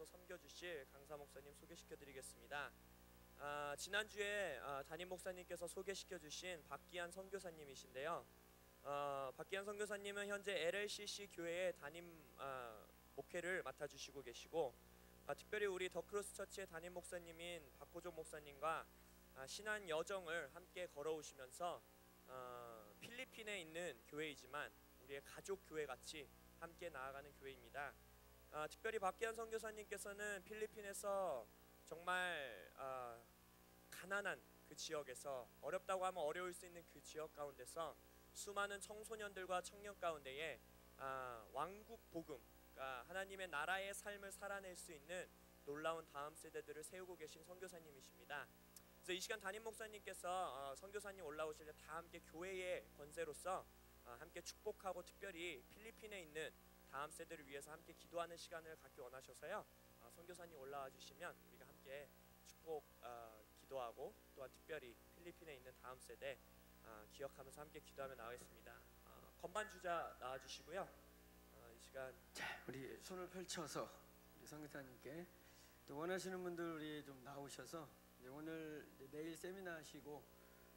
섬겨주실 강사 목사님 소개시켜드리겠습니다. 지난주에 담임 목사님께서 소개시켜주신 박기한 선교사님이신데요. 박기한 선교사님은 현재 LLCC 교회의 담임 목회를 맡아주시고 계시고, 특별히 우리 더크로스 처치의 담임 목사님인 박호종 목사님과 신한 여정을 함께 걸어오시면서 필리핀에 있는 교회이지만 우리의 가족 교회 같이 함께 나아가는 교회입니다. 특별히 박기한 선교사님께서는 필리핀에서 정말 가난한 그 지역에서, 어렵다고 하면 어려울 수 있는 그 지역 가운데서 수많은 청소년들과 청년 가운데에 왕국 복음, 그러니까 하나님의 나라의 삶을 살아낼 수 있는 놀라운 다음 세대들을 세우고 계신 선교사님이십니다. 그래서 이 시간 담임 목사님께서 선교사님 올라오실 때 다 함께 교회의 권세로서 함께 축복하고, 특별히 필리핀에 있는 다음 세대를 위해서 함께 기도하는 시간을 갖기 원하셔서요. 선교사님 올라와 주시면 우리가 함께 축복 기도하고, 또한 특별히 필리핀에 있는 다음 세대 기억하면서 함께 기도하며 나가겠습니다. 건반 주자 나와 주시고요. 이 시간 우리 손을 펼쳐서 우리 선교사님께, 또 원하시는 분들 우리 좀 나오셔서 오늘 내일 세미나 하시고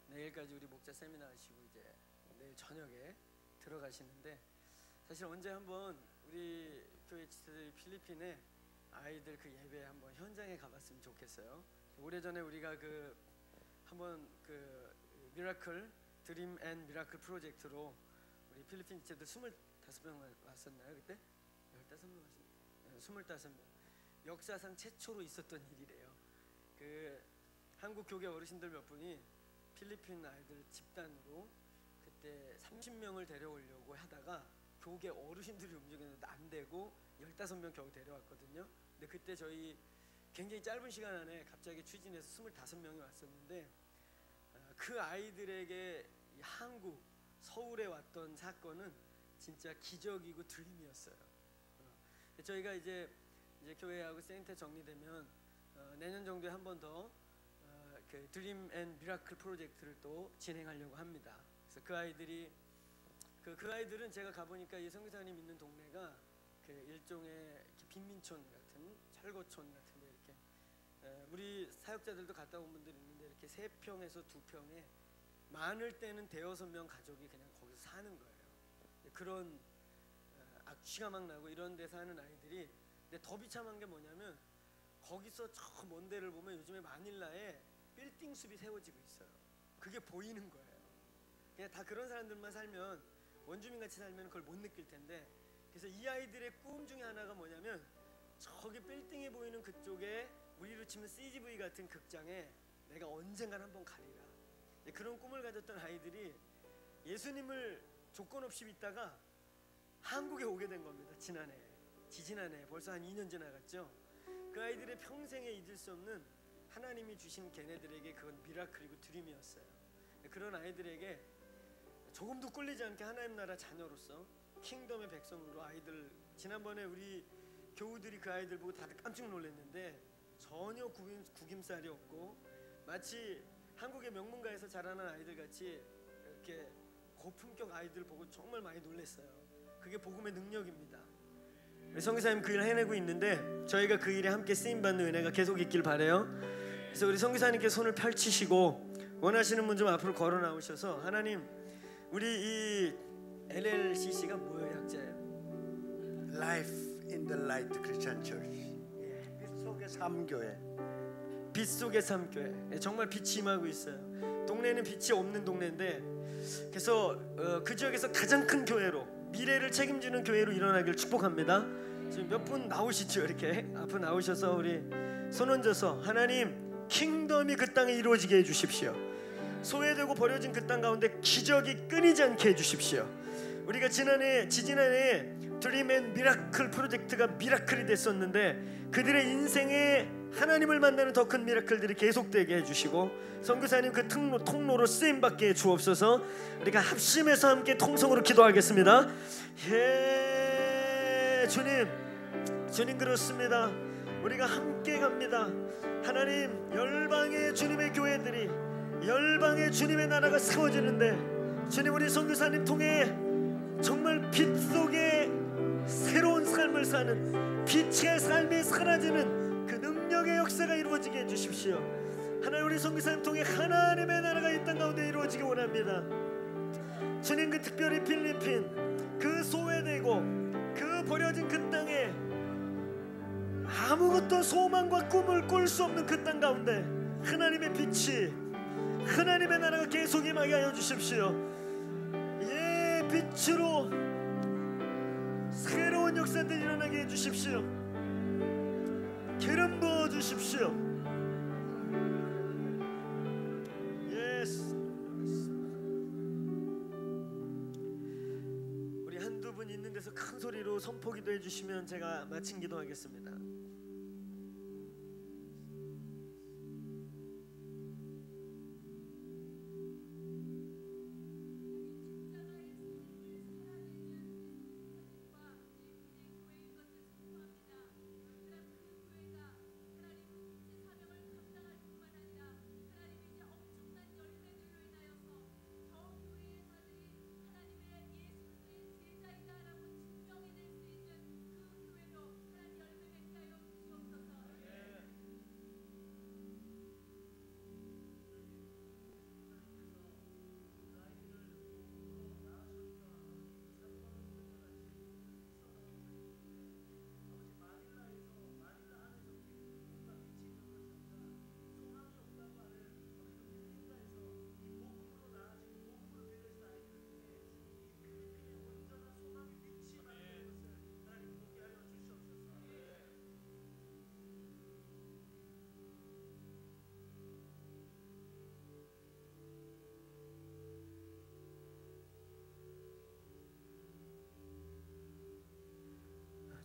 내일까지 우리 목자 세미나 하시고 이제 내일 저녁에 들어가시는데, 사실 언제 한번 우리 교회 지체들이 필리핀에 아이들 그 예배 한번 현장에 가봤으면 좋겠어요. 오래전에 우리가 한번 미라클 드림 앤 미라클 프로젝트로 우리 필리핀 지체들 25명 왔었나요 그때? 15명 왔었나요? 25명. 역사상 최초로 있었던 일이래요. 한국 교계 어르신들 몇 분이 필리핀 아이들 집단으로 그때 30명을 데려오려고 하다가 교계 어르신들이 움직였는데 안 되고 15명 겨우 데려왔거든요. 근데 그때 저희 굉장히 짧은 시간 안에 갑자기 추진해서 25명이 왔었는데, 그 아이들에게 이 한국 서울에 왔던 사건은 진짜 기적이고 드림이었어요. 저희가 이제 교회하고 센터 정리되면 내년 정도에 한 번 더 드림 앤 미라클 프로젝트를 또 진행하려고 합니다. 그래서 그 아이들은 제가 가보니까 이 선교사님 있는 동네가 일종의 빈민촌 같은, 철거촌 같은데, 이렇게 우리 사역자들도 갔다 온 분들이 있는데 이렇게 3평에서 2평에 많을 때는 5-6명 가족이 그냥 거기서 사는 거예요. 그런 악취가 막 나고 이런 데 사는 아이들이, 근데 더 비참한 게 뭐냐면 거기서 저 먼 데를 보면 요즘에 마닐라에 빌딩 숲이 세워지고 있어요. 그게 보이는 거예요. 그냥 다 그런 사람들만 살면, 원주민 같이 살면 그걸 못 느낄 텐데, 그래서 이 아이들의 꿈 중에 하나가 뭐냐면 저기 빌딩이 보이는 그쪽에 우리로 치면 CGV 같은 극장에 내가 언젠간 한번 가리라. 그런 꿈을 가졌던 아이들이 예수님을 조건 없이 믿다가 한국에 오게 된 겁니다. 지지난해 벌써 한 2년 지나갔죠. 그 아이들의 평생에 잊을 수 없는 하나님이 주신 걔네들에게 그건 미라클이고 드림이었어요. 그런 아이들에게 조금도 꿀리지 않게 하나님 나라 자녀로서 킹덤의 백성으로 아이들, 지난번에 우리 교우들이 그 아이들 보고 다들 깜짝 놀랐는데 전혀 구김살이 없고 마치 한국의 명문가에서 자라는 아이들 같이 이렇게 고품격 아이들 보고 정말 많이 놀랐어요. 그게 복음의 능력입니다. 선교사님 그 일 해내고 있는데 저희가 그 일에 함께 쓰임받는 은혜가 계속 있길 바라요. 그래서 우리 선교사님께 손을 펼치시고 원하시는 분 좀 앞으로 걸어 나오셔서, 하나님, 우리 이 LLCC가 뭐예요, 약자예요? Life in the Light Christian Church. 빛 속의 삶교회. 빛 속의 삶교회. 정말 빛이 임하고 있어요. 동네는 빛이 없는 동네인데, 그래서 그 지역에서 가장 큰 교회로, 미래를 책임지는 교회로 일어나길 축복합니다. 지금 몇 분 나오시죠? 이렇게 앞으로 나오셔서 우리 손 얹어서, 하나님, 킹덤이 그 땅에 이루어지게 해주십시오. 소외되고 버려진 그 땅 가운데 기적이 끊이지 않게 해주십시오. 우리가 지지난해 드림 앤 미라클 프로젝트가 미라클이 됐었는데 그들의 인생에 하나님을 만나는 더 큰 미라클들이 계속되게 해주시고, 선교사님 그 통로로 쓰임받게 주옵소서. 우리가 합심해서 함께 통성으로 기도하겠습니다. 주님 그렇습니다. 우리가 함께 갑니다. 하나님, 열방의 주님의 교회들이, 열방의 주님의 나라가 세워지는데, 주님, 우리 선교사님 통해 정말 빛 속에 새로운 삶을 사는 빛의 삶이 사라지는 그 능력의 역사가 이루어지게 해주십시오. 하나님, 우리 선교사님 통해 하나님의 나라가 이 땅 가운데 이루어지기 원합니다. 주님, 그 특별히 필리핀 그 소외되고 그 버려진 그 땅에 아무것도 소망과 꿈을 꿀 수 없는 그 땅 가운데 하나님의 빛이, 하나님의 나라가 계속 임하게 하여 주십시오. 예, 빛으로 새로운 역사들 일어나게 해주십시오. 기름 부어 주십시오. 예스. 우리 한두 분 있는 데서 큰 소리로 선포 기도해 주시면 제가 마친 기도하겠습니다.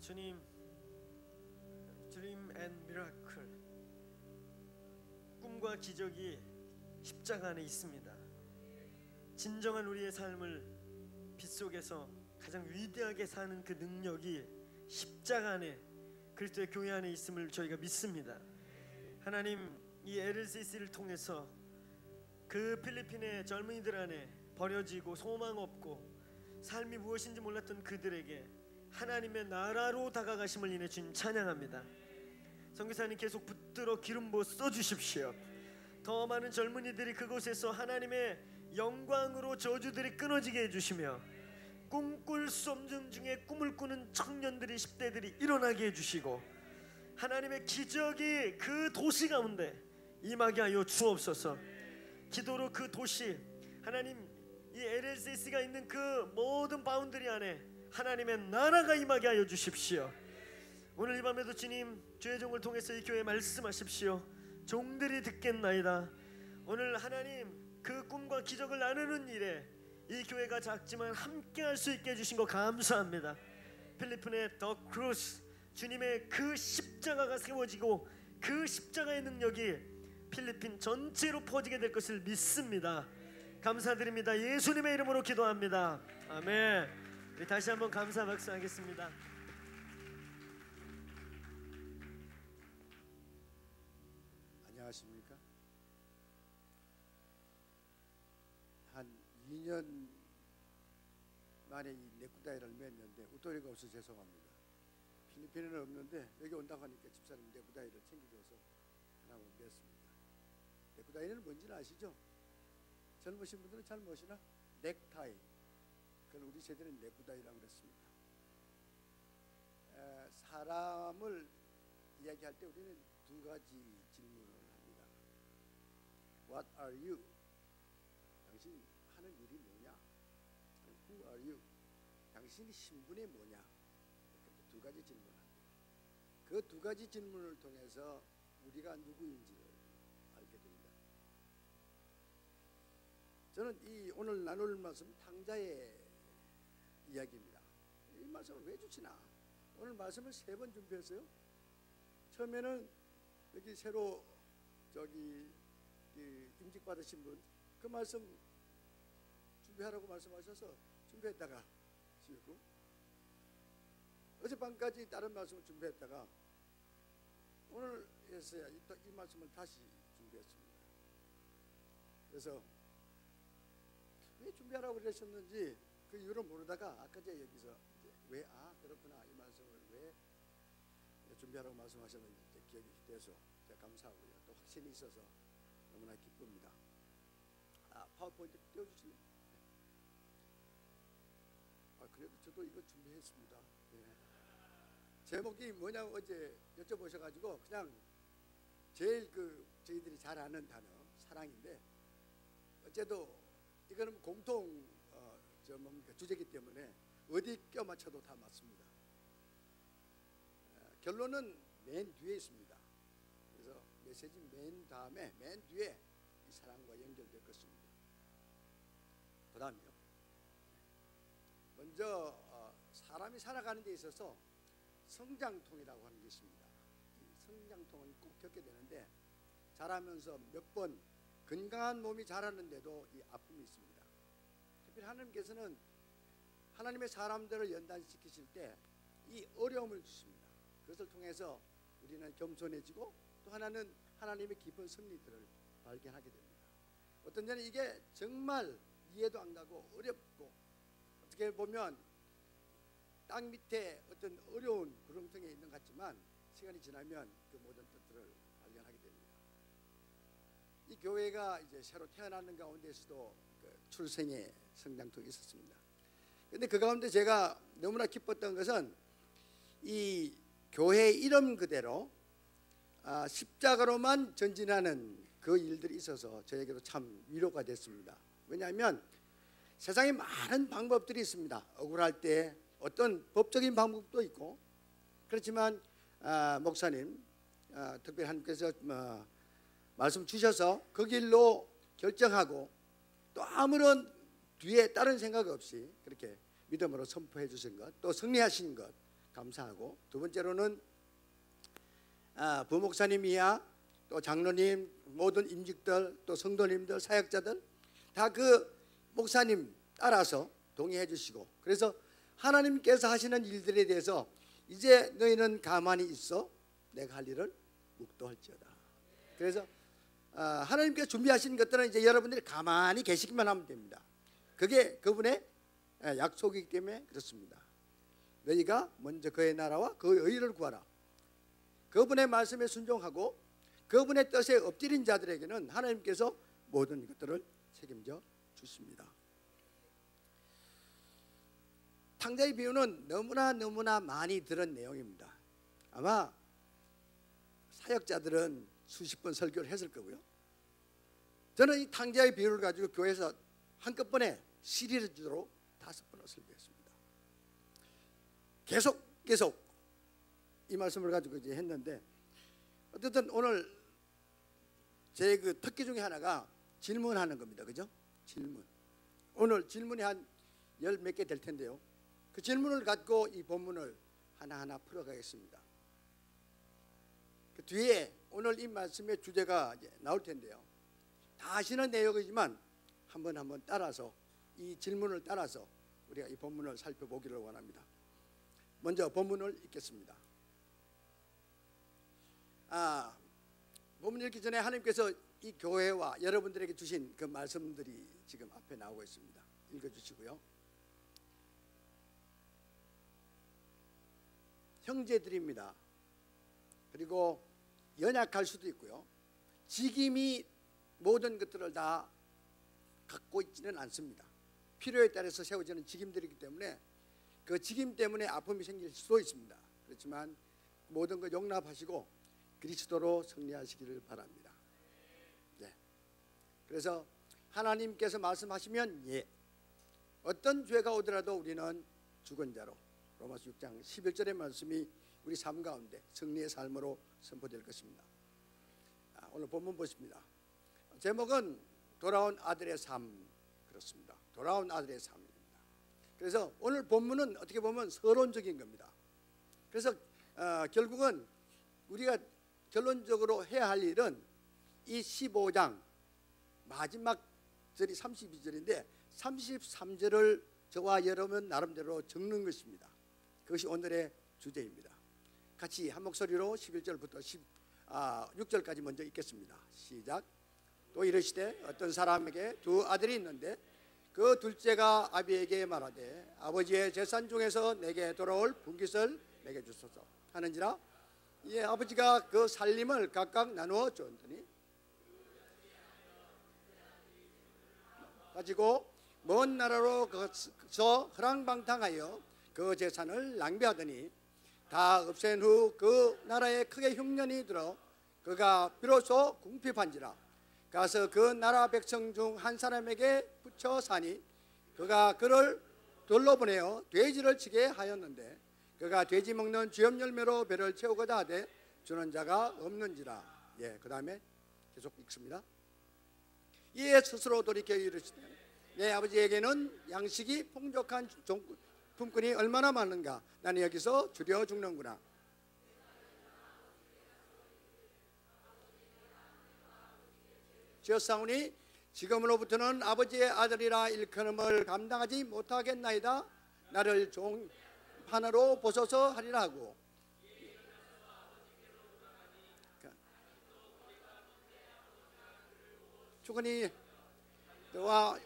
주님, 드림 앤 미라클, 꿈과 기적이 십자가 안에 있습니다. 진정한 우리의 삶을 빛 속에서 가장 위대하게 사는 그 능력이 십자가 안에, 그리스도의 교회 안에 있음을 저희가 믿습니다. 하나님, 이 LCC를 통해서 그 필리핀의 젊은이들 안에 버려지고 소망 없고 삶이 무엇인지 몰랐던 그들에게 하나님의 나라로 다가가심을 인해 주님 찬양합니다. 선교사님 계속 붙들어 기름 부어 써주십시오. 더 많은 젊은이들이 그곳에서 하나님의 영광으로 저주들이 끊어지게 해주시며 꿈꿀 수 없는 중에 꿈을 꾸는 청년들이, 10대들이 일어나게 해주시고 하나님의 기적이 그 도시 가운데 임하게 하여 주옵소서. 기도로 그 도시, 하나님, 이 LCC가 있는 그 모든 바운더리 안에 하나님의 나라가 임하게 하여 주십시오. 오늘 이 밤에도 주님, 주의 종을 통해서 이 교회에 말씀하십시오. 종들이 듣겠나이다. 오늘 하나님, 그 꿈과 기적을 나누는 일에 이 교회가 작지만 함께 할 수 있게 해주신 거 감사합니다. 필리핀의 더 크루스, 주님의 그 십자가가 세워지고 그 십자가의 능력이 필리핀 전체로 퍼지게 될 것을 믿습니다. 감사드립니다. 예수님의 이름으로 기도합니다. 아멘. 우리 다시 한번 감사 박수하겠습니다. 안녕하십니까? 한 2년 만에 이 네쿠다이를 맺는데 웃도리가 없어 죄송합니다. 필리핀에는 없는데 여기 온다고 하니까 집사님 네쿠다이를 챙겨줘서 하나만 맺습니다. 네쿠다이는 뭔지는 아시죠? 젊으신 분들은 잘 모시나? 넥타이. 그걸 우리 세대는 네쿠다이라고 그랬습니다. 사람을 이야기할 때 우리는 두 가지 질문을 합니다. What are you? 당신 하는 일이 뭐냐? Who are you? 당신 신분이 뭐냐? 이렇게 두 가지 질문을 합니다. 그 두 가지 질문을 통해서 우리가 누구인지를 알게 됩니다. 저는 이 오늘 나눌 말씀 탕자의 이야기입니다. 이 말씀을 왜 주시나? 오늘 말씀을 3번 준비했어요. 처음에는 여기 새로 임직 받으신 분 그 말씀 준비하라고 말씀하셔서 준비했다가 지우고, 어젯밤까지 다른 말씀을 준비했다가 오늘에서야 이 말씀을 다시 준비했습니다. 그래서 왜 준비하라고 그러셨는지 그 이유를 모르다가 아까 제가 여기서 왜 그렇구나 이 말씀을 왜 준비하라고 말씀하셨는지 기억이 돼서 제가 감사하고요. 또 확신이 있어서 너무나 기쁩니다. 파워포인트 띄워주실래요? 그래도 저도 이거 준비했습니다. 제목이 뭐냐고 어제 여쭤보셔가지고 그냥 제일 저희들이 잘 아는 단어 사랑인데 어째도 이거는 공통 주제이기 때문에 어디 껴맞춰도 다 맞습니다. 결론은 맨 뒤에 있습니다. 그래서 메시지 맨 다음에 맨 뒤에 이 사랑과 연결될 것입니다. 그 다음이요. 먼저 사람이 살아가는 데 있어서 성장통이라고 하는 게 있습니다. 이 성장통은 꼭 겪게 되는데 자라면서 몇 번 건강한 몸이 자라는데도 이 아픔이 있습니다. 특별히 하나님께서는 하나님의 사람들을 연단시키실 때 이 어려움을 주십니다. 그것을 통해서 우리는 겸손해지고 또 하나는 하나님의 깊은 섭리들을 발견하게 됩니다. 어떤 때는 이게 정말 이해도 안 가고 어렵고 어떻게 보면 땅 밑에 어떤 어려운 구렁텅이에 있는 것 같지만 시간이 지나면 그 모든 뜻들을 발견하게 됩니다. 이 교회가 이제 새로 태어나는 가운데서도 출생의 성장통이 있었습니다. 그런데 그 가운데 제가 너무나 기뻤던 것은 이 교회 이름 그대로 십자가로만 전진하는 그 일들이 있어서 저에게도 참 위로가 됐습니다. 왜냐하면 세상에 많은 방법들이 있습니다. 억울할 때 어떤 법적인 방법도 있고 그렇지만 목사님 특별히 하나님께서 말씀 주셔서 그 길로 결정하고 또 아무런 뒤에 다른 생각 없이 그렇게 믿음으로 선포해 주신 것 또 승리하신 것 감사하고 두 번째로는 부목사님이야 또 장로님 모든 임직들 또 성도님들 사역자들 다 그 목사님 따라서 동의해 주시고 그래서 하나님께서 하시는 일들에 대해서 이제 너희는 가만히 있어 내가 할 일을 묵도할지어다. 그래서 하나님께서 준비하신 것들은 이제 여러분들이 가만히 계시기만 하면 됩니다. 그게 그분의 약속이기 때문에 그렇습니다. 너희가 먼저 그의 나라와 그의 의를 구하라. 그분의 말씀에 순종하고 그분의 뜻에 엎드린 자들에게는 하나님께서 모든 것들을 책임져 주십니다. 탕자의 비유는 너무나 많이 들은 내용입니다. 아마 사역자들은 수십 번 설교를 했을 거고요. 저는 이 탕자의 비유를 가지고 교회에서 한꺼번에 시리즈로 5번을 설교했습니다. 계속 이 말씀을 가지고 이제 했는데 어쨌든 오늘 제 그 특기 중에 하나가 질문하는 겁니다. 그죠? 질문. 오늘 질문이 한 10몇 개 될 텐데요. 그 질문을 갖고 이 본문을 하나하나 풀어가겠습니다. 그 뒤에 오늘 이 말씀의 주제가 이제 나올 텐데요. 다 아시는 내용이지만 한번 따라서 이 질문을 따라서 우리가 이 본문을 살펴보기를 원합니다. 먼저 본문을 읽겠습니다. 본문 읽기 전에 하나님께서 이 교회와 여러분들에게 주신 그 말씀들이 지금 앞에 나오고 있습니다. 읽어주시고요. 형제들입니다. 그리고 연약할 수도 있고요. 직임이 모든 것들을 다 갖고 있지는 않습니다. 필요에 따라서 세워지는 직임들이기 때문에 그 직임 때문에 아픔이 생길 수도 있습니다. 그렇지만 모든 걸 용납하시고 그리스도로 승리하시기를 바랍니다. 네. 그래서 하나님께서 말씀하시면 예. 어떤 죄가 오더라도 우리는 죽은 자로 로마서 6장 11절의 말씀이 우리 삶 가운데 승리의 삶으로 선포될 것입니다. 오늘 본문 보십니다. 제목은 돌아온 아들의 삶 그렇습니다. 돌아온 아들의 삶입니다. 그래서 오늘 본문은 어떻게 보면 서론적인 겁니다. 그래서 결국은 우리가 결론적으로 해야 할 일은 이 15장 마지막 절이 32절인데 33절을 저와 여러분 나름대로 적는 것입니다. 그것이 오늘의 주제입니다. 같이 한 목소리로 11절부터 6절까지 먼저 읽겠습니다. 시작. 또 이르시되 어떤 사람에게 두 아들이 있는데 그 둘째가 아비에게 말하되 아버지의 재산 중에서 내게 돌아올 분깃을 내게 주소서 하는지라. 예, 아버지가 그 살림을 각각 나누어 줬더니 가지고 먼 나라로 가서 허랑방탕하여 그 재산을 낭비하더니 다 없앤 후 그 나라에 크게 흉년이 들어 그가 비로소 궁핍한지라. 가서 그 나라 백성 중 한 사람에게 붙여 사니 그가 그를 돌려보내어 돼지를 치게 하였는데 그가 돼지 먹는 쥐염 열매로 배를 채우고자 하되 주는 자가 없는지라. 예, 그 다음에 계속 읽습니다. 이에 스스로 돌이켜 이르시되 내 아버지에게는 양식이 풍족한 품꾼이 얼마나 많은가. 나는 여기서 줄여 죽는구나. 지었사오니 지금으로부터는 아버지의 아들이라 일컬음을 감당하지 못하겠나이다. 나를 종 하나로 보소서 하리라 하고. 주거니 너와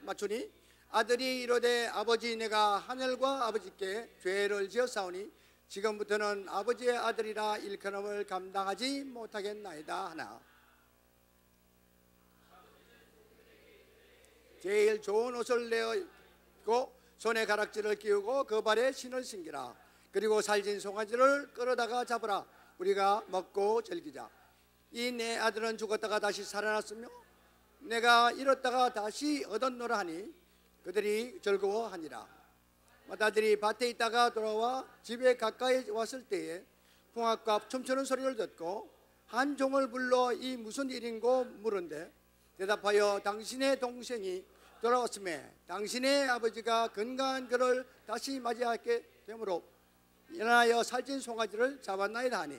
맞추니 아들이 이르되 아버지 내가 하늘과 아버지께 죄를 지었사오니 지금부터는 아버지의 아들이라 일컬음을 감당하지 못하겠나이다 하나. 제일 좋은 옷을 내어 입고 손에 가락지를 끼우고 그 발에 신을 신기라. 그리고 살진 송아지를 끌어다가 잡으라. 우리가 먹고 즐기자. 이 내 아들은 죽었다가 다시 살아났으며 내가 잃었다가 다시 얻었노라 하니 그들이 즐거워하니라. 맏아들이 밭에 있다가 돌아와 집에 가까이 왔을 때에 풍악과 춤추는 소리를 듣고 한 종을 불러 이 무슨 일인고 물은데 대답하여 당신의 동생이 돌아왔음에 당신의 아버지가 건강한 그를 다시 맞이하게 되므로 일어나여 살찐 송아지를 잡았나이다 하니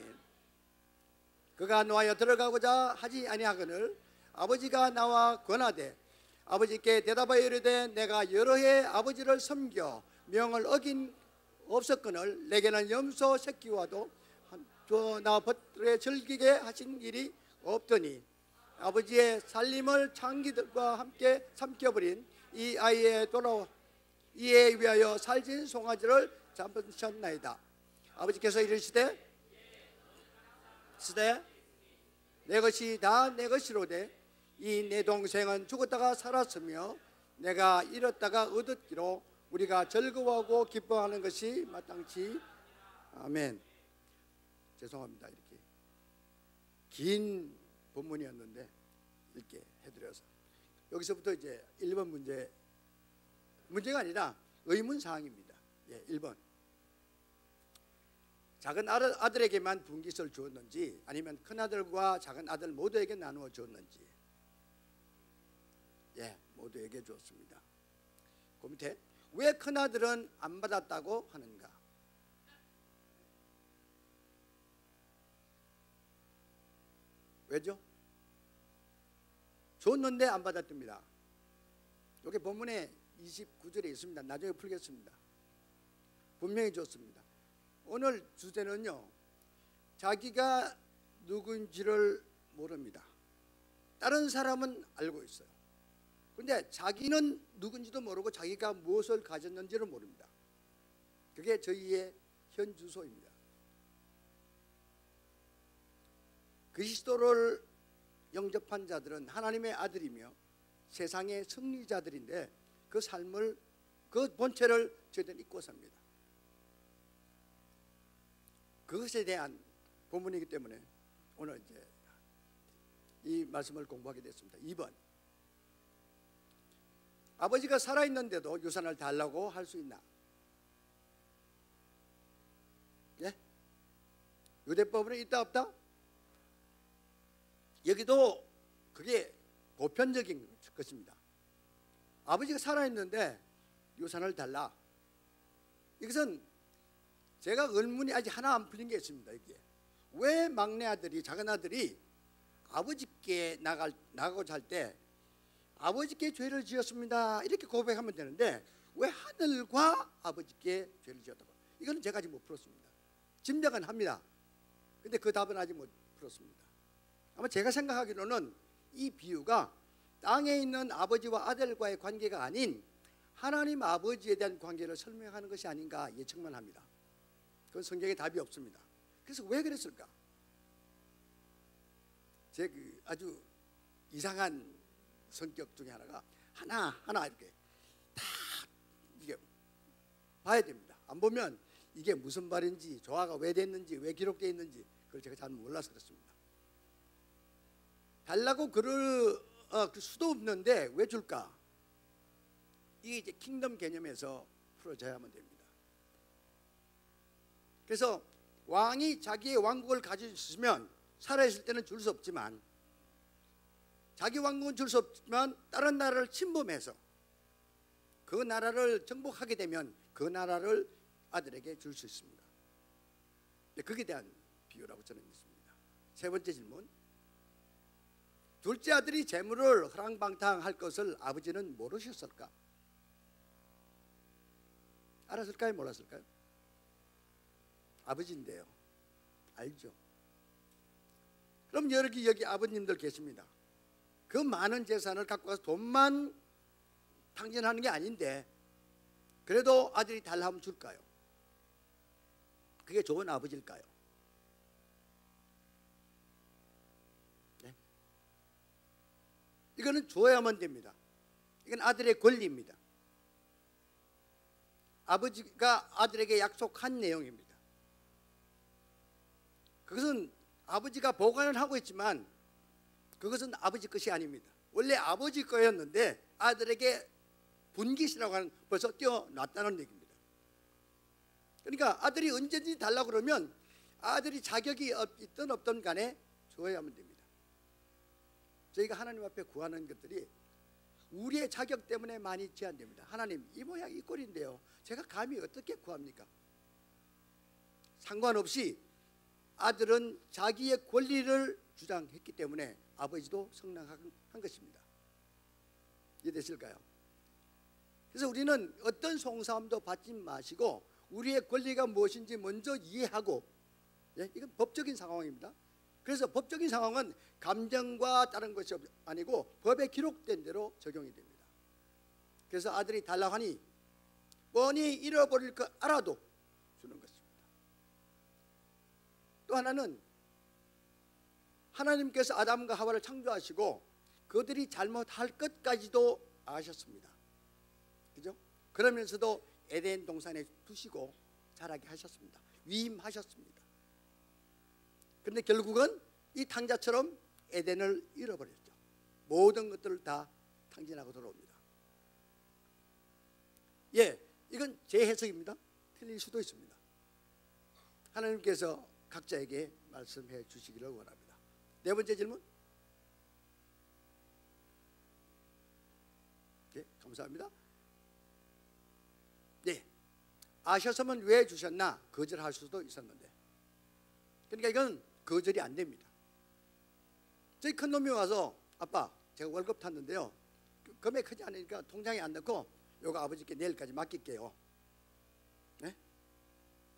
그가 놓아여 들어가고자 하지 아니하거늘 아버지가 나와 권하되 아버지께 대답하여 이르되 내가 여러 해 아버지를 섬겨 명을 어긴 없었거늘 내게는 염소 새끼와도 나 벗들에 즐기게 하신 일이 없더니 아버지의 살림을 창기들과 함께 삼켜버린 이 아이에 이에 위하여 살진 송아지를 잡으셨나이다. 아버지께서 이르시되 내 것이 다 내 것이로되 이 내 동생은 죽었다가 살았으며 내가 잃었다가 얻었기로 우리가 즐거워하고 기뻐하는 것이 마땅치. 아멘. 죄송합니다. 이렇게 긴 본문이었는데 이렇게 해드려서 여기서부터 이제 1번 문제가 아니라 의문사항입니다. 예, 1번 작은 아들에게만 분깃을 주었는지 아니면 큰아들과 작은 아들 모두에게 나누어 주었는지. 예, 모두에게 주었습니다. 그 밑에 왜 큰아들은 안 받았다고 하는가. 왜죠? 줬는데 안 받았답니다. 여기 본문에 29절에 있습니다. 나중에 풀겠습니다. 분명히 줬습니다. 오늘 주제는요, 자기가 누군지를 모릅니다. 다른 사람은 알고 있어요. 근데 자기는 누군지도 모르고 자기가 무엇을 가졌는지를 모릅니다. 그게 저희의 현 주소입니다. 그리스도를 영접한 자들은 하나님의 아들이며 세상의 승리자들인데 그 삶을, 그 본체를 저희들은 잊고 삽니다. 그것에 대한 본문이기 때문에 오늘 이제 이 말씀을 공부하게 됐습니다. 2번, 아버지가 살아있는데도 유산을 달라고 할 수 있나? 예? 유대법은 있다 없다? 여기도 그게 보편적인 것입니다. 아버지가 살아있는데 유산을 달라. 이것은 제가 의문이 아직 하나 안 풀린 게 있습니다. 이게 왜 막내 아들이, 작은 아들이 아버지께 나가고자 할 때 아버지께 죄를 지었습니다 이렇게 고백하면 되는데 왜 하늘과 아버지께 죄를 지었다고? 이거는 제가 아직 못 풀었습니다. 짐작은 합니다. 근데 그 답은 아직 못 풀었습니다. 아마 제가 생각하기로는 이 비유가 땅에 있는 아버지와 아들과의 관계가 아닌 하나님 아버지에 대한 관계를 설명하는 것이 아닌가 예측만 합니다. 그건 성경에 답이 없습니다. 그래서 왜 그랬을까? 제 아주 이상한 성격 중에 하나가 하나 이렇게 다 이게 봐야 됩니다. 안 보면 이게 무슨 말인지, 조화가 왜 됐는지, 왜 기록되어 있는지 그걸 제가 잘 몰라서 그렇습니다. 달라고 그럴 수도 없는데 왜 줄까? 이게 이제 킹덤 개념에서 풀어져야만 됩니다. 그래서 왕이 자기의 왕국을 가지고 있으면 살아있을 때는 줄 수 없지만, 자기 왕국은 줄 수 없지만 다른 나라를 침범해서 그 나라를 정복하게 되면 그 나라를 아들에게 줄 수 있습니다. 그에 대한 비유라고 저는 믿습니다. 세 번째 질문. 둘째 아들이 재물을 허랑방탕할 것을 아버지는 모르셨을까? 알았을까요? 몰랐을까요? 아버지인데요. 알죠. 그럼 여기 아버님들 계십니다. 그 많은 재산을 갖고 가서 돈만 탕진하는 게 아닌데 그래도 아들이 달라 하면 줄까요? 그게 좋은 아버지일까요? 네? 이거는 줘야만 됩니다. 이건 아들의 권리입니다. 아버지가 아들에게 약속한 내용입니다. 그것은 아버지가 보관을 하고 있지만 그것은 아버지 것이 아닙니다. 원래 아버지 거였는데 아들에게 분깃이라고 하는, 벌써 떼어놨다는 얘기입니다. 그러니까 아들이 언제든지 달라고 그러면 아들이 자격이 있든 없든 간에 줘야만 됩니다. 저희가 하나님 앞에 구하는 것들이 우리의 자격 때문에 많이 제한됩니다. 하나님, 이 모양 이 꼴인데요, 제가 감히 어떻게 구합니까? 상관없이 아들은 자기의 권리를 주장했기 때문에 아버지도 성랑한 것입니다. 이해되실까요? 그래서 우리는 어떤 송사함도 받지 마시고 우리의 권리가 무엇인지 먼저 이해하고, 이건 법적인 상황입니다. 그래서 법적인 상황은 감정과 다른 것이 아니고 법에 기록된 대로 적용이 됩니다. 그래서 아들이 달라고 하니 뻔히 잃어버릴 거 알아도 주는 것입니다. 또 하나는 하나님께서 아담과 하와를 창조하시고 그들이 잘못할 것까지도 아셨습니다. 그죠? 그러면서도 에덴 동산에 두시고 자라게 하셨습니다. 위임하셨습니다. 그런데 결국은 이 탕자처럼 에덴을 잃어버렸죠. 모든 것들을 다 탕진하고 돌아옵니다. 이건 제 해석입니다. 틀릴 수도 있습니다. 하나님께서 각자에게 말씀해 주시기를 원합니다. 네 번째 질문. 감사합니다. 아셨으면 왜 주셨나? 거절할 수도 있었는데, 그러니까 이건 거절이 안 됩니다. 저희 큰 놈이 와서 아빠, 제가 월급 탔는데요, 금액 크지 않으니까 통장에 안 넣고 요거 아버지께 내일까지 맡길게요.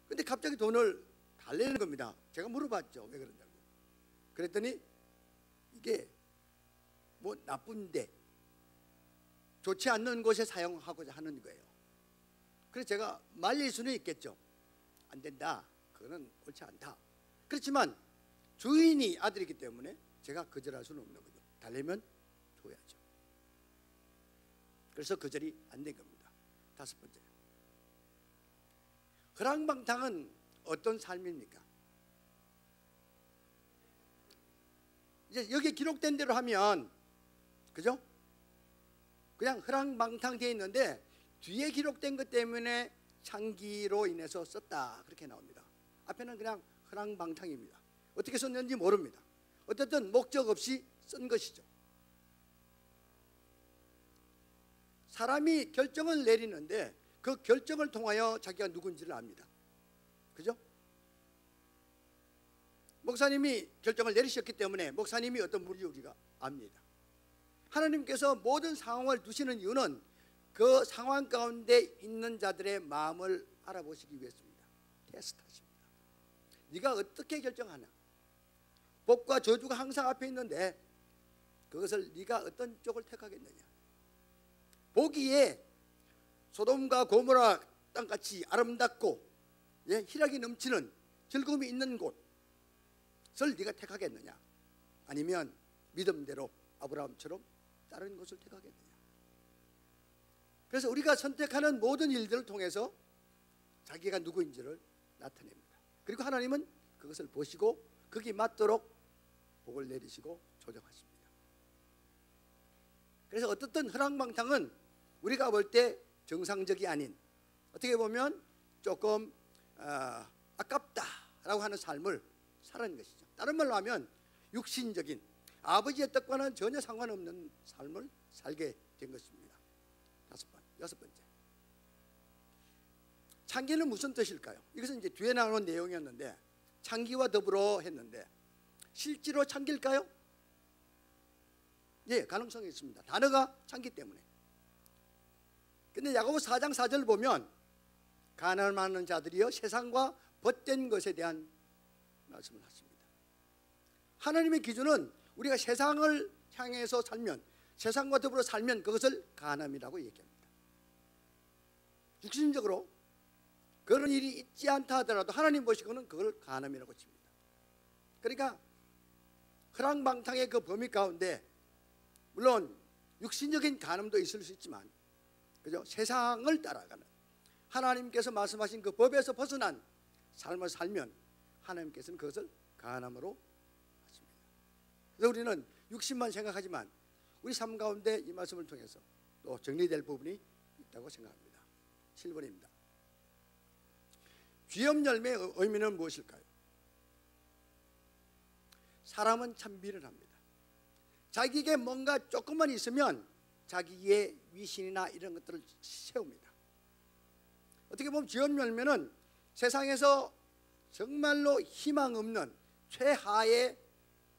근데 갑자기 돈을 달래는 겁니다. 제가 물어봤죠, 왜 그러냐고. 그랬더니 이게 뭐 나쁜데 좋지 않는 곳에 사용하고자 하는 거예요. 그래서 제가 말릴 수는 있겠죠. 안 된다, 그거는 옳지 않다. 그렇지만 주인이 아들이기 때문에 제가 거절할 수는 없는 거죠. 달래면 줘야죠. 그래서 거절이 안 된 겁니다. 다섯 번째, 허랑방탕은 어떤 삶입니까? 이제 여기 기록된 대로 하면, 그죠? 그냥 허랑방탕 되어 있는데 뒤에 기록된 것 때문에 창기로 인해서 썼다, 그렇게 나옵니다. 앞에는 그냥 허랑방탕입니다. 어떻게 썼는지 모릅니다. 어쨌든 목적 없이 쓴 것이죠. 사람이 결정을 내리는데 그 결정을 통하여 자기가 누군지를 압니다. 그죠? 목사님이 결정을 내리셨기 때문에 목사님이 어떤 분인지 우리가 압니다. 하나님께서 모든 상황을 두시는 이유는 그 상황 가운데 있는 자들의 마음을 알아보시기 위해서입니다. 테스트하십니다. 네가 어떻게 결정하나? 복과 저주가 항상 앞에 있는데 그것을 네가 어떤 쪽을 택하겠느냐. 보기에 소돔과 고모라 땅같이 아름답고 희락이 넘치는 즐거움이 있는 곳을 네가 택하겠느냐, 아니면 믿음대로 아브라함처럼 다른 곳을 택하겠느냐. 그래서 우리가 선택하는 모든 일들을 통해서 자기가 누구인지를 나타냅니다. 그리고 하나님은 그것을 보시고 거기 맞도록 복을 내리시고 조정하십니다. 그래서 어떻든 허랑방탕은 우리가 볼 때 정상적이 아닌, 어떻게 보면 조금 아깝다라고 하는 삶을 살아가는 것이죠. 다른 말로 하면 육신적인 아버지의 뜻과는 전혀 상관없는 삶을 살게 된 것입니다. 여섯 번째, 창기는 무슨 뜻일까요? 이것은 이제 뒤에 나오는 내용이었는데, 창기와 더불어 했는데 실제로 창기일까요? 예, 가능성이 있습니다. 단어가 창기 때문에. 근데 야고보 4장 4절 보면 가난하는 자들이여 세상과 벗된 것에 대한 말씀을 하십니다. 하나님의 기준은 우리가 세상을 향해서 살면, 세상과 더불어 살면 그것을 가난이라고 얘기합니다. 육신적으로 그런 일이 있지 않다 하더라도 하나님 보시고는 그걸 가늠이라고 칩니다. 그러니까 허랑방탕의 그 범위 가운데 물론 육신적인 가늠도 있을 수 있지만, 그죠? 세상을 따라가는 하나님께서 말씀하신 그 법에서 벗어난 삶을 살면 하나님께서는 그것을 가늠으로 하십니다. 그래서 우리는 육신만 생각하지만 우리 삶 가운데 이 말씀을 통해서 또 정리될 부분이 있다고 생각합니다. 7번입니다. 귀염 열매의 의미는 무엇일까요? 사람은 참 미련합니다. 자기에게 뭔가 조금만 있으면 자기의 위신이나 이런 것들을 세웁니다. 어떻게 보면 귀염 열매는 세상에서 정말로 희망 없는 최하의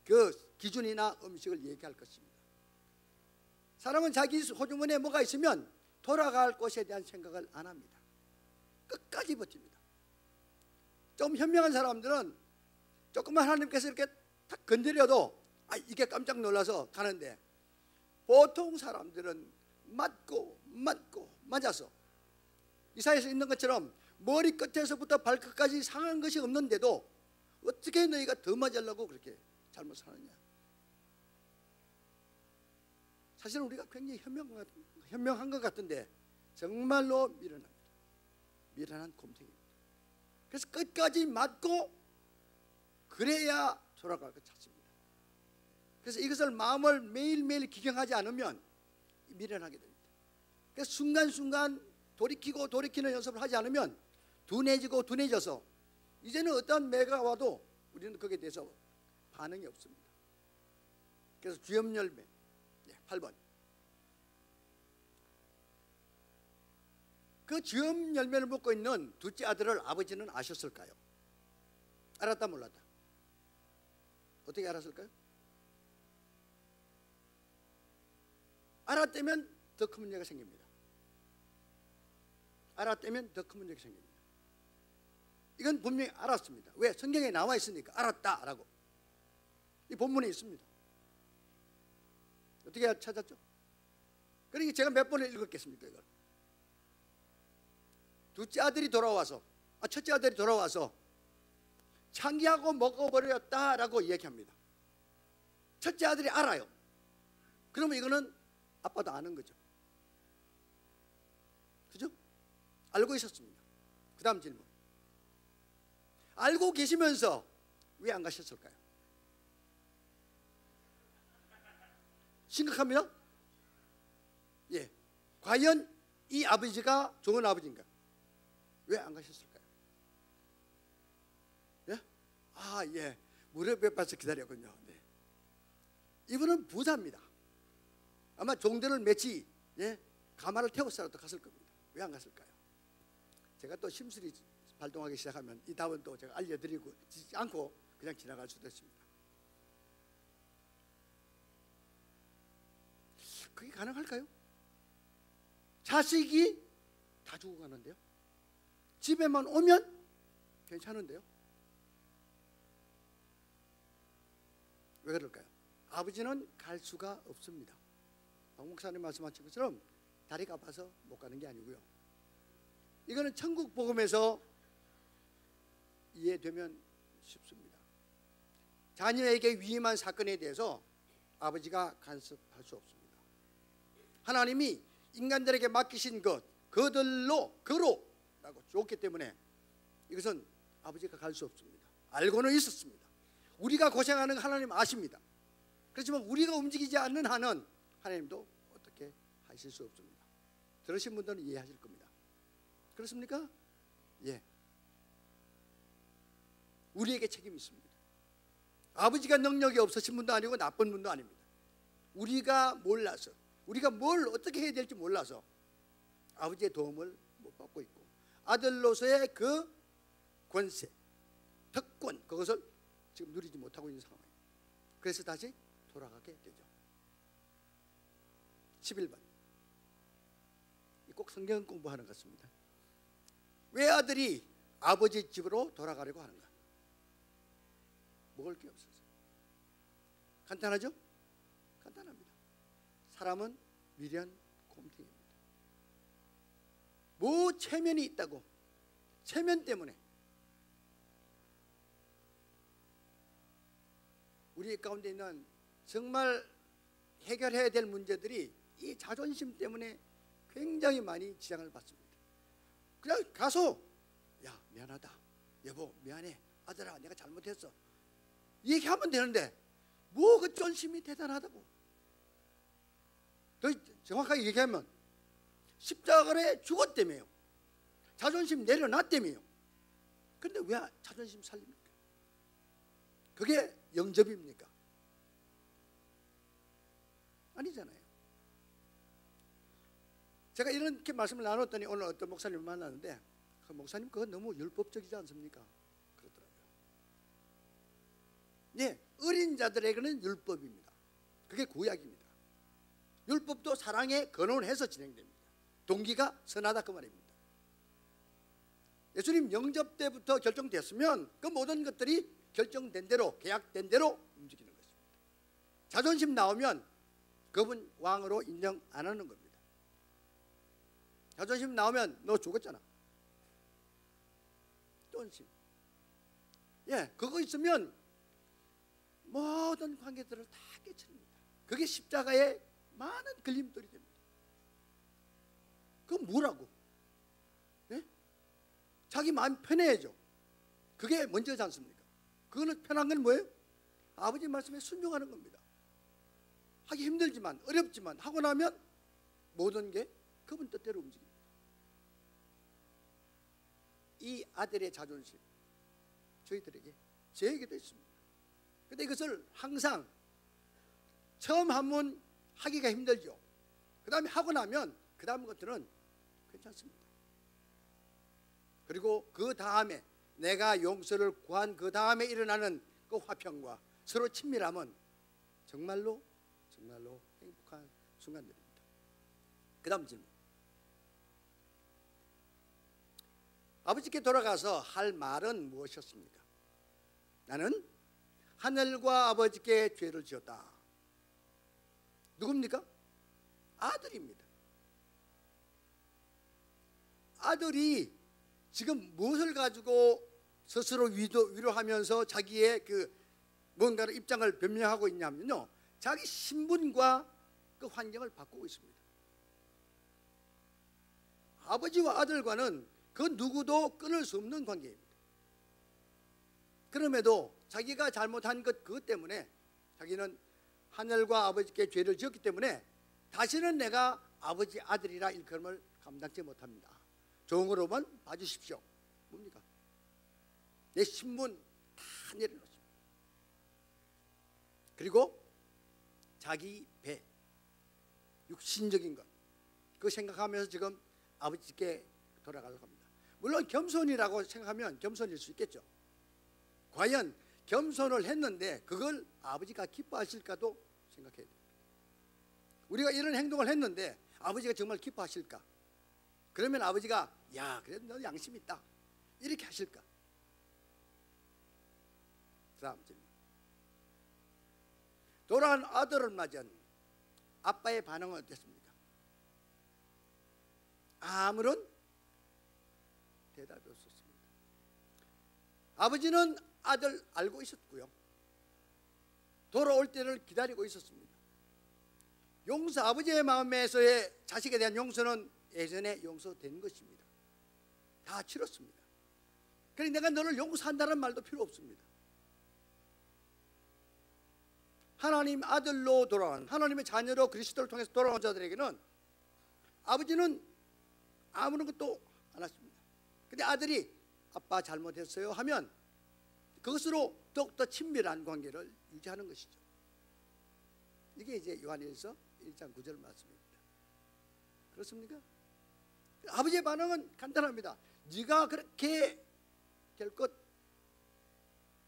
그 기준이나 음식을 얘기할 것입니다. 사람은 자기 호주머니에 뭐가 있으면 돌아갈 곳에 대한 생각을 안 합니다. 끝까지 버팁니다. 좀 현명한 사람들은 조금만 하나님께서 이렇게 탁 건드려도 이게 깜짝 놀라서 가는데, 보통 사람들은 맞아서 이사야에서 있는 것처럼 머리 끝에서부터 발끝까지 상한 것이 없는데도 어떻게 너희가 더 맞으려고 그렇게 잘못 사느냐. 사실은 우리가 굉장히 현명한 것 같은데 정말로 미련합니다. 미련한 곰탱이입니다. 그래서 끝까지 맞고 그래야 돌아갈 것 찾습니다. 그래서 이것을 마음을 매일매일 기경하지 않으면 미련하게 됩니다. 그래서 순간순간 돌이키는 연습을 하지 않으면 둔해져서 이제는 어떤 매가 와도 우리는 거기에 대해서 반응이 없습니다. 그래서 귀염 열매 8번. 그 귀염 열매를 먹고 있는 둘째 아들을 아버지는 아셨을까요? 알았다 몰랐다? 어떻게 알았을까요? 알았다면 더 큰 문제가 생깁니다. 알았다면 더 큰 문제가 생깁니다. 이건 분명히 알았습니다. 왜? 성경에 나와 있으니까 알았다라고. 이 본문에 있습니다. 어떻게 찾았죠? 그러니까 제가 몇 번을 읽었겠습니까 이걸? 첫째 아들이 돌아와서 창기하고 먹어버렸다라고 얘기합니다. 첫째 아들이 알아요. 그러면 이거는 아빠도 아는 거죠. 그죠? 알고 있었습니다. 그 다음 질문. 알고 계시면서 왜 안 가셨을까요? 심각합니다. 예, 과연 이 아버지가 좋은 아버지인가? 왜 안 가셨을까요? 예? 무릎에 빠져 기다렸군요. 네. 이분은 부자입니다. 아마 종들을 매치 가마를 태워서라도 갔을 겁니다. 왜 안 갔을까요? 제가 또 심술이 발동하기 시작하면 이 답은 또 제가 알려드리고 않고 그냥 지나갈 수도 있습니다. 그게 가능할까요? 자식이 다 죽어가는데요. 집에만 오면 괜찮은데요. 왜 그럴까요? 아버지는 갈 수가 없습니다. 박 목사님 말씀하신 것처럼 다리가 아파서 못 가는 게 아니고요. 이거는 천국 복음에서 이해되면 쉽습니다. 자녀에게 위임한 사건에 대해서 아버지가 간섭할 수 없습니다. 하나님이 인간들에게 맡기신 것 그들로 거로라고 줬기 때문에 이것은 아버지가 갈 수 없습니다. 알고는 있었습니다. 우리가 고생하는 거 하나님 아십니다. 그렇지만 우리가 움직이지 않는 한은 하나님도 어떻게 하실 수 없습니다. 들으신 분들은 이해하실 겁니다. 그렇습니까? 예. 우리에게 책임이 있습니다. 아버지가 능력이 없으신 분도 아니고 나쁜 분도 아닙니다. 우리가 몰라서, 우리가 뭘 어떻게 해야 될지 몰라서 아버지의 도움을 못 받고 있고, 아들로서의 그 권세, 특권, 그것을 지금 누리지 못하고 있는 상황이에요. 그래서 다시 돌아가게 되죠. 11번. 꼭 성경 공부하는 것 같습니다. 왜 아들이 아버지 집으로 돌아가려고 하는가? 먹을 게 없어서. 간단하죠? 간단합니다. 사람은 미련 곰탱이입니다. 뭐 체면이 있다고, 체면 때문에 우리 가운데 있는 정말 해결해야 될 문제들이 이 자존심 때문에 굉장히 많이 지장을 받습니다. 그냥 가서 야 미안하다, 여보 미안해, 아들아 내가 잘못했어 얘기하면 되는데 뭐 그 존심이 대단하다고. 더 정확하게 얘기하면 십자가에 죽었다며요. 자존심 내려놨다며요. 근데 왜 자존심 살립니까? 그게 영접입니까? 아니잖아요. 제가 이렇게 말씀을 나눴더니 오늘 어떤 목사님을 만났는데 그 목사님 그거 너무 율법적이지 않습니까? 그러더라고요. 네, 어린 자들에게는 율법입니다. 그게 구약입니다. 율법도 사랑에 근원해서 진행됩니다. 동기가 선하다 그 말입니다. 예수님 영접 때부터 결정됐으면 그 모든 것들이 결정된 대로, 계약된 대로 움직이는 것입니다. 자존심 나오면 그분 왕으로 인정 안 하는 겁니다. 자존심 나오면 너 죽었잖아. 존심. 예, 그거 있으면 모든 관계들을 다 깨트립니다. 그게 십자가의 많은 걸림돌이 됩니다. 그건 뭐라고? 예? 자기 마음 편해야죠. 그게 먼저지 않습니까? 그거는 편한 건 뭐예요? 아버지 말씀에 순종하는 겁니다. 하기 힘들지만 어렵지만 하고 나면 모든 게 그분 뜻대로 움직입니다. 이 아들의 자존심 저희들에게 저에게도 있습니다. 근데 이것을 항상 처음 하면 하기가 힘들죠. 그 다음에 하고 나면 그 다음 것들은 괜찮습니다. 그리고 그 다음에 내가 용서를 구한 그 다음에 일어나는 그 화평과 서로 친밀함은 정말로 행복한 순간들입니다. 그 다음 질문. 아버지께 돌아가서 할 말은 무엇이었습니까? 나는 하늘과 아버지께 죄를 지었다. 누굽니까? 아들입니다. 아들이 지금 무엇을 가지고 스스로 위로하면서 자기의 그 뭔가를 입장을 변명하고 있냐면요, 자기 신분과 그 환경을 바꾸고 있습니다. 아버지와 아들과는 그 누구도 끊을 수 없는 관계입니다. 그럼에도 자기가 잘못한 것 그것 때문에 자기는 하늘과 아버지께 죄를 지었기 때문에 다시는 내가 아버지 아들이라 일컬음을 감당치 못합니다. 종으로만 봐주십시오. 뭡니까? 내 신분 다 내려놓습니다. 그리고 자기 배, 육신적인 것 그거 생각하면서 지금 아버지께 돌아가려고 합니다. 물론 겸손이라고 생각하면 겸손일 수 있겠죠. 과연 겸손을 했는데 그걸 아버지가 기뻐하실까도 생각해야 됩니다. 우리가 이런 행동을 했는데 아버지가 정말 기뻐하실까? 그러면 아버지가 야 그래도 너 양심 있다 이렇게 하실까? 다음 질문. 돌아온 아들을 맞은 아빠의 반응은 어땠습니까? 아무런 대답이 없었습니다. 아버지는 아들 알고 있었고요. 돌아올 때를 기다리고 있었습니다. 용서, 아버지의 마음에서의 자식에 대한 용서는 예전에 용서된 것입니다. 다 치렀습니다. 그러니 내가 너를 용서한다는 말도 필요 없습니다. 하나님 아들로 돌아온, 하나님의 자녀로 그리스도를 통해서 돌아온 자들에게는 아버지는 아무런 것도 안 했습니다. 근데 아들이 아빠 잘못했어요 하면 그것으로 더욱더 친밀한 관계를 유지하는 것이죠. 이게 이제 요한일서 1장 9절 말씀입니다. 그렇습니까? 아버지의 반응은 간단합니다. 네가 그렇게 될 것,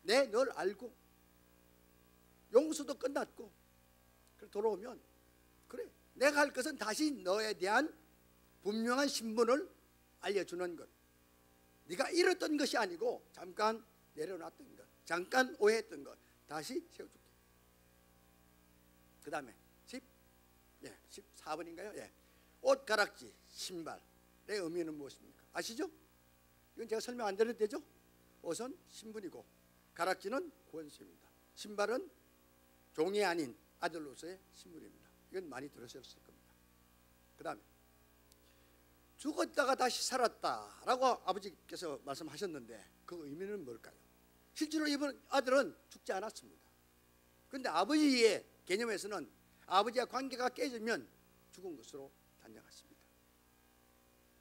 내 널 알고 용서도 끝났고 그래 돌아오면 그래 내가 할 것은 다시 너에 대한 분명한 신분을 알려주는 것. 네가 잃었던 것이 아니고 잠깐 내려놨던 것, 잠깐 오해했던 것 다시 세워줄게. 그 다음에 14번인가요? 예. 옷가락지, 신발의 의미는 무엇입니까? 아시죠? 이건 제가 설명 안 드려도 되죠? 옷은 신분이고 가락지는 권세입니다. 신발은 종이 아닌 아들로서의 신분입니다. 이건 많이 들으셨을 겁니다. 그 다음에 죽었다가 다시 살았다라고 아버지께서 말씀하셨는데 그 의미는 뭘까요? 실제로 이번 아들은 죽지 않았습니다. 그런데 아버지의 개념에서는 아버지와 관계가 깨지면 죽은 것으로 단정했습니다.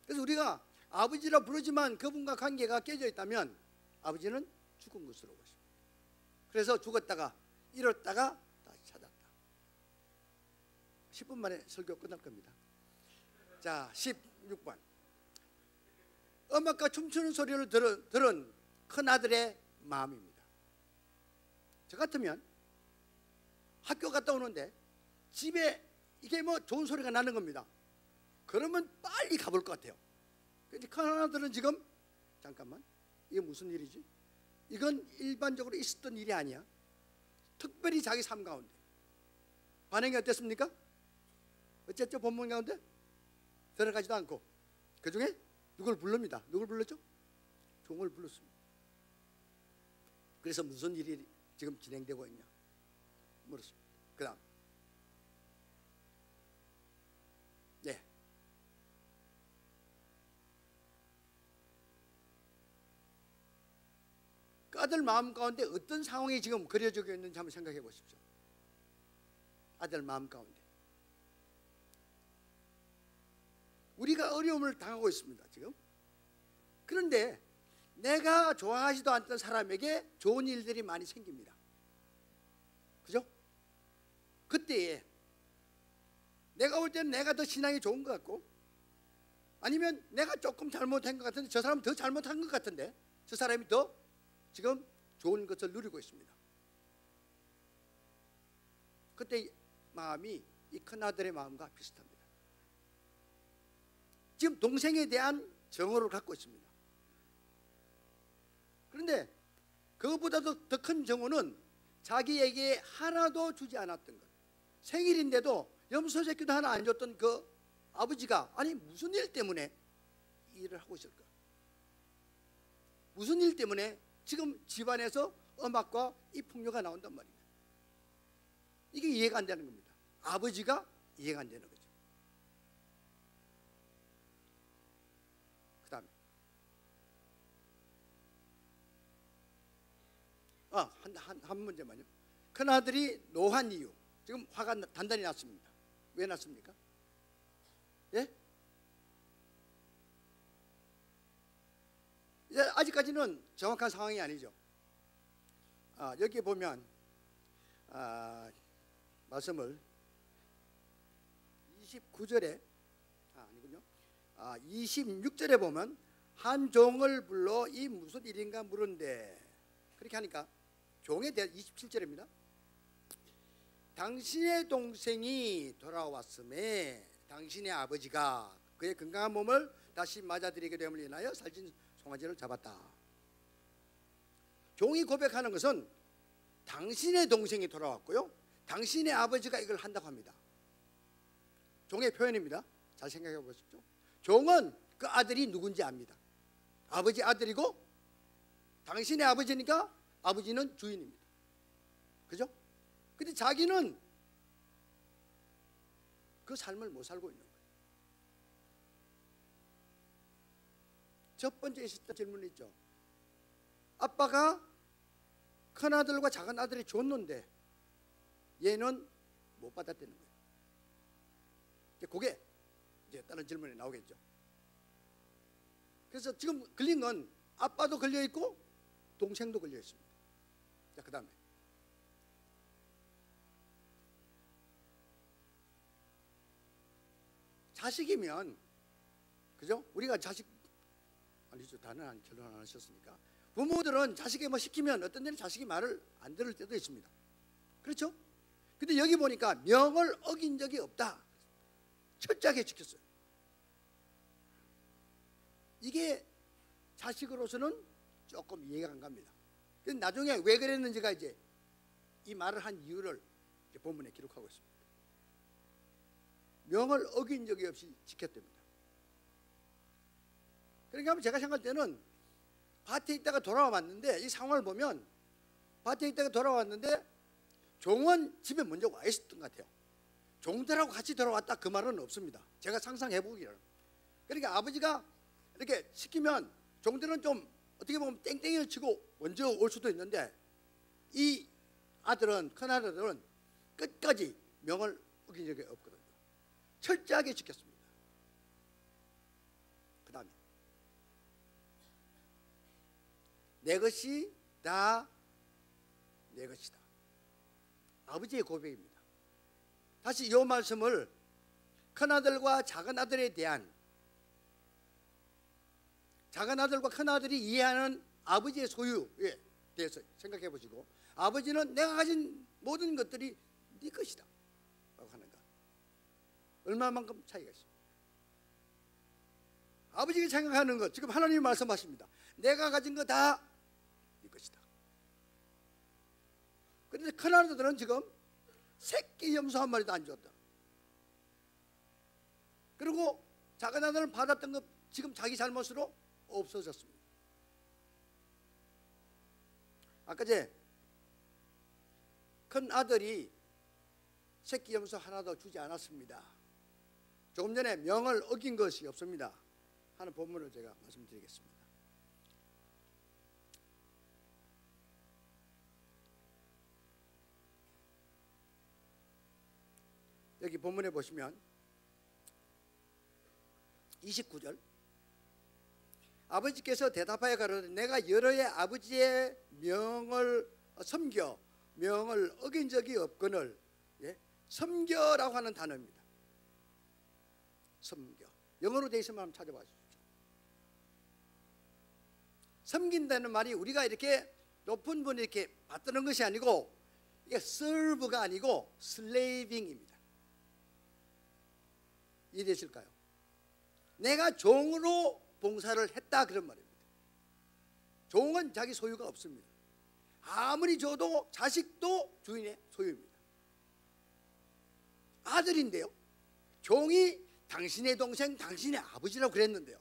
그래서 우리가 아버지라 부르지만 그분과 관계가 깨져 있다면 아버지는 죽은 것으로 보십니다. 그래서 죽었다가 잃었다가 다시 찾았다. 10분 만에 설교 끝날 겁니다. 자, 16번. 음악과 춤추는 소리를 들은 큰아들의 마음입니다. 저 같으면 학교 갔다 오는데 집에 이게 뭐 좋은 소리가 나는 겁니다. 그러면 빨리 가볼 것 같아요. 근데 큰아들은 지금 잠깐만, 이게 무슨 일이지? 이건 일반적으로 있었던 일이 아니야. 특별히 자기 삶 가운데 반응이 어땠습니까? 어쨌죠? 본문 가운데 들어가지도 않고 그 중에 누굴 부릅니다. 누굴 불렀죠? 종을 불렀습니다. 그래서 무슨 일이 지금 진행되고 있냐 물었습니다. 그 다음 그 아들 마음 가운데 어떤 상황이 지금 그려지고 있는지 한번 생각해 보십시오. 아들 마음 가운데 우리가 어려움을 당하고 있습니다 지금. 그런데 내가 좋아하지도 않던 사람에게 좋은 일들이 많이 생깁니다. 그죠? 그때에 내가 볼 때는 내가 더 신앙이 좋은 것 같고, 아니면 내가 조금 잘못한 것 같은데 저 사람은 더 잘못한 것 같은데 저 사람이 더 지금 좋은 것을 누리고 있습니다. 그때 마음이 이 큰아들의 마음과 비슷합니다. 지금 동생에 대한 정오를 갖고 있습니다. 그런데 그것보다도 더 큰 정오는 자기에게 하나도 주지 않았던 것. 생일인데도 염소 새끼도 하나 안 줬던 그 아버지가 아니 무슨 일 때문에 이 일을 하고 있을까? 무슨 일 때문에 지금 집안에서 음악과 이 풍요가 나온단 말입니다. 이게 이해가 안 되는 겁니다. 아버지가 이해가 안 되는 거죠. 그 다음에 한 문제만요. 큰아들이 노한 이유, 지금 화가 단단히 났습니다. 왜 났습니까? 예? 이제 아직까지는 정확한 상황이 아니죠. 여기 보면 말씀을 29절에 아니군요. 26절에 보면 한 종을 불러 이 무슨 일인가 물은데, 그렇게 하니까 종에 대한 27절입니다. 당신의 동생이 돌아왔음에 당신의 아버지가 그의 건강한 몸을 다시 맞아들이게 됨을 인하여 살찐 송아지를 잡았다. 종이 고백하는 것은 당신의 동생이 돌아왔고요, 당신의 아버지가 이걸 한다고 합니다. 종의 표현입니다. 잘 생각해 보십시오. 종은 그 아들이 누군지 압니다. 아버지 아들이고 당신의 아버지니까 아버지는 주인입니다. 그죠? 근데 자기는 그 삶을 못 살고 있는 거예요. 첫 번째 있었던 질문이 있죠. 아빠가 큰아들과 작은아들이 줬는데 얘는 못 받았다는 거예요. 그게 이제 다른 질문이 나오겠죠. 그래서 지금 걸린 건 아빠도 걸려 있고 동생도 걸려 있습니다. 자, 그 다음에 자식이면, 그죠? 우리가 자식 아니죠, 다는 결혼 안 하셨으니까 부모들은 자식이 뭐 시키면 어떤 때는 자식이 말을 안 들을 때도 있습니다. 그렇죠? 근데 여기 보니까 명을 어긴 적이 없다. 철저하게 지켰어요. 이게 자식으로서는 조금 이해가 안 갑니다. 근데 나중에 왜 그랬는지가 이제 이 말을 한 이유를 이제 본문에 기록하고 있습니다. 명을 어긴 적이 없이 지켰답니다. 그러니까 제가 생각할 때는 밭에 있다가 돌아왔는데 이 상황을 보면 밭에 있다가 돌아왔는데 종은 집에 먼저 와 있었던 것 같아요. 종들하고 같이 돌아왔다 그 말은 없습니다. 제가 상상해 보기에는. 그러니까 아버지가 이렇게 시키면 종들은 좀 어떻게 보면 땡땡이를 치고 먼저 올 수도 있는데 이 아들은, 큰 아들은 끝까지 명을 어긴 적이 없거든요. 철저하게 지켰습니다. 그 다음에 내 것이 다 내 것이다. 아버지의 고백입니다. 다시 이 말씀을 큰아들과 작은아들에 대한, 작은아들과 큰아들이 이해하는 아버지의 소유에 대해서 생각해 보시고, 아버지는 내가 가진 모든 것들이 네 것이다 라고 하는 것, 얼마만큼 차이가 있습니다. 아버지가 생각하는 것, 지금 하나님이 말씀하십니다. 내가 가진 거 다 네 것이다. 그런데 큰아들은 지금 새끼 염소 한 마리도 안 줬다. 그리고 작은아들은 받았던 것 지금 자기 잘못으로 없어졌습니다. 아까 전 큰아들이 새끼 염소 하나도 주지 않았습니다. 조금 전에 명을 어긴 것이 없습니다 하는 본문을 제가 말씀드리겠습니다. 여기 본문에 보시면 29절, 아버지께서 대답하여 가로되 내가 여러의 아버지의 명을 섬겨 명을 어긴 적이 없거늘. 예? 섬겨라고 하는 단어입니다. 섬겨. 영어로 되어 있으면 한번 찾아봐 주십시오. 섬긴다는 말이 우리가 이렇게 높은 분이 이렇게 받드는 것이 아니고, 이게 serve가 아니고 slaving입니다. 이해되실까요? 내가 종으로 봉사를 했다 그런 말입니다. 종은 자기 소유가 없습니다. 아무리 줘도 자식도 주인의 소유입니다. 아들인데요, 종이 당신의 동생, 당신의 아버지라고 그랬는데요,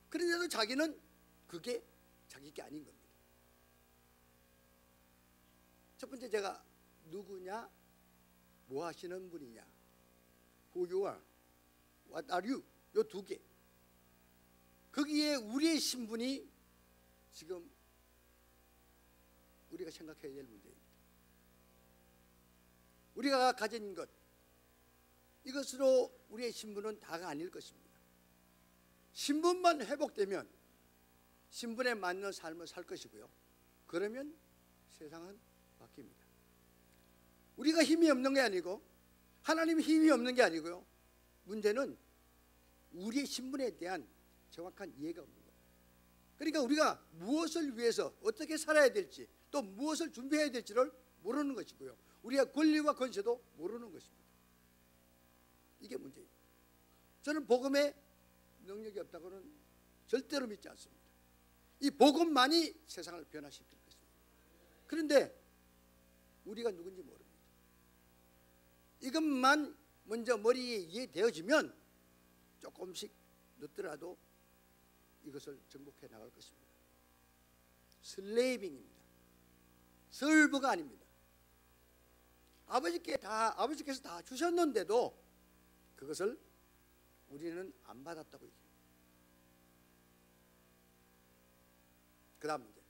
그런데도 자기는 그게 자기 게 아닌 겁니다. 첫 번째, 제가 누구냐, 뭐 하시는 분이냐, who you are, what are you, 요 두 개, 거기에 우리의 신분이 지금 우리가 생각해야 될 문제입니다. 우리가 가진 것, 이것으로 우리의 신분은 다가 아닐 것입니다. 신분만 회복되면 신분에 맞는 삶을 살 것이고요, 그러면 세상은 바뀝니다. 우리가 힘이 없는 게 아니고 하나님이 힘이 없는 게 아니고요, 문제는 우리의 신분에 대한 정확한 이해가 없는 거예요. 그러니까 우리가 무엇을 위해서 어떻게 살아야 될지, 또 무엇을 준비해야 될지를 모르는 것이고요, 우리의 권리와 권세도 모르는 것입니다. 이게 문제입니다. 저는 복음에 능력이 없다고는 절대로 믿지 않습니다. 이 복음만이 세상을 변화시킬 것입니다. 그런데 우리가 누군지 모릅니다. 이것만 먼저 머리에 이해되어지면 조금씩 늦더라도 이것을 정복해 나갈 것입니다. 슬레이빙입니다. 설브가 아닙니다. 아버지께서 다 주셨는데도 그것을 우리는 안 받았다고 얘기해요. 그 다음 문제.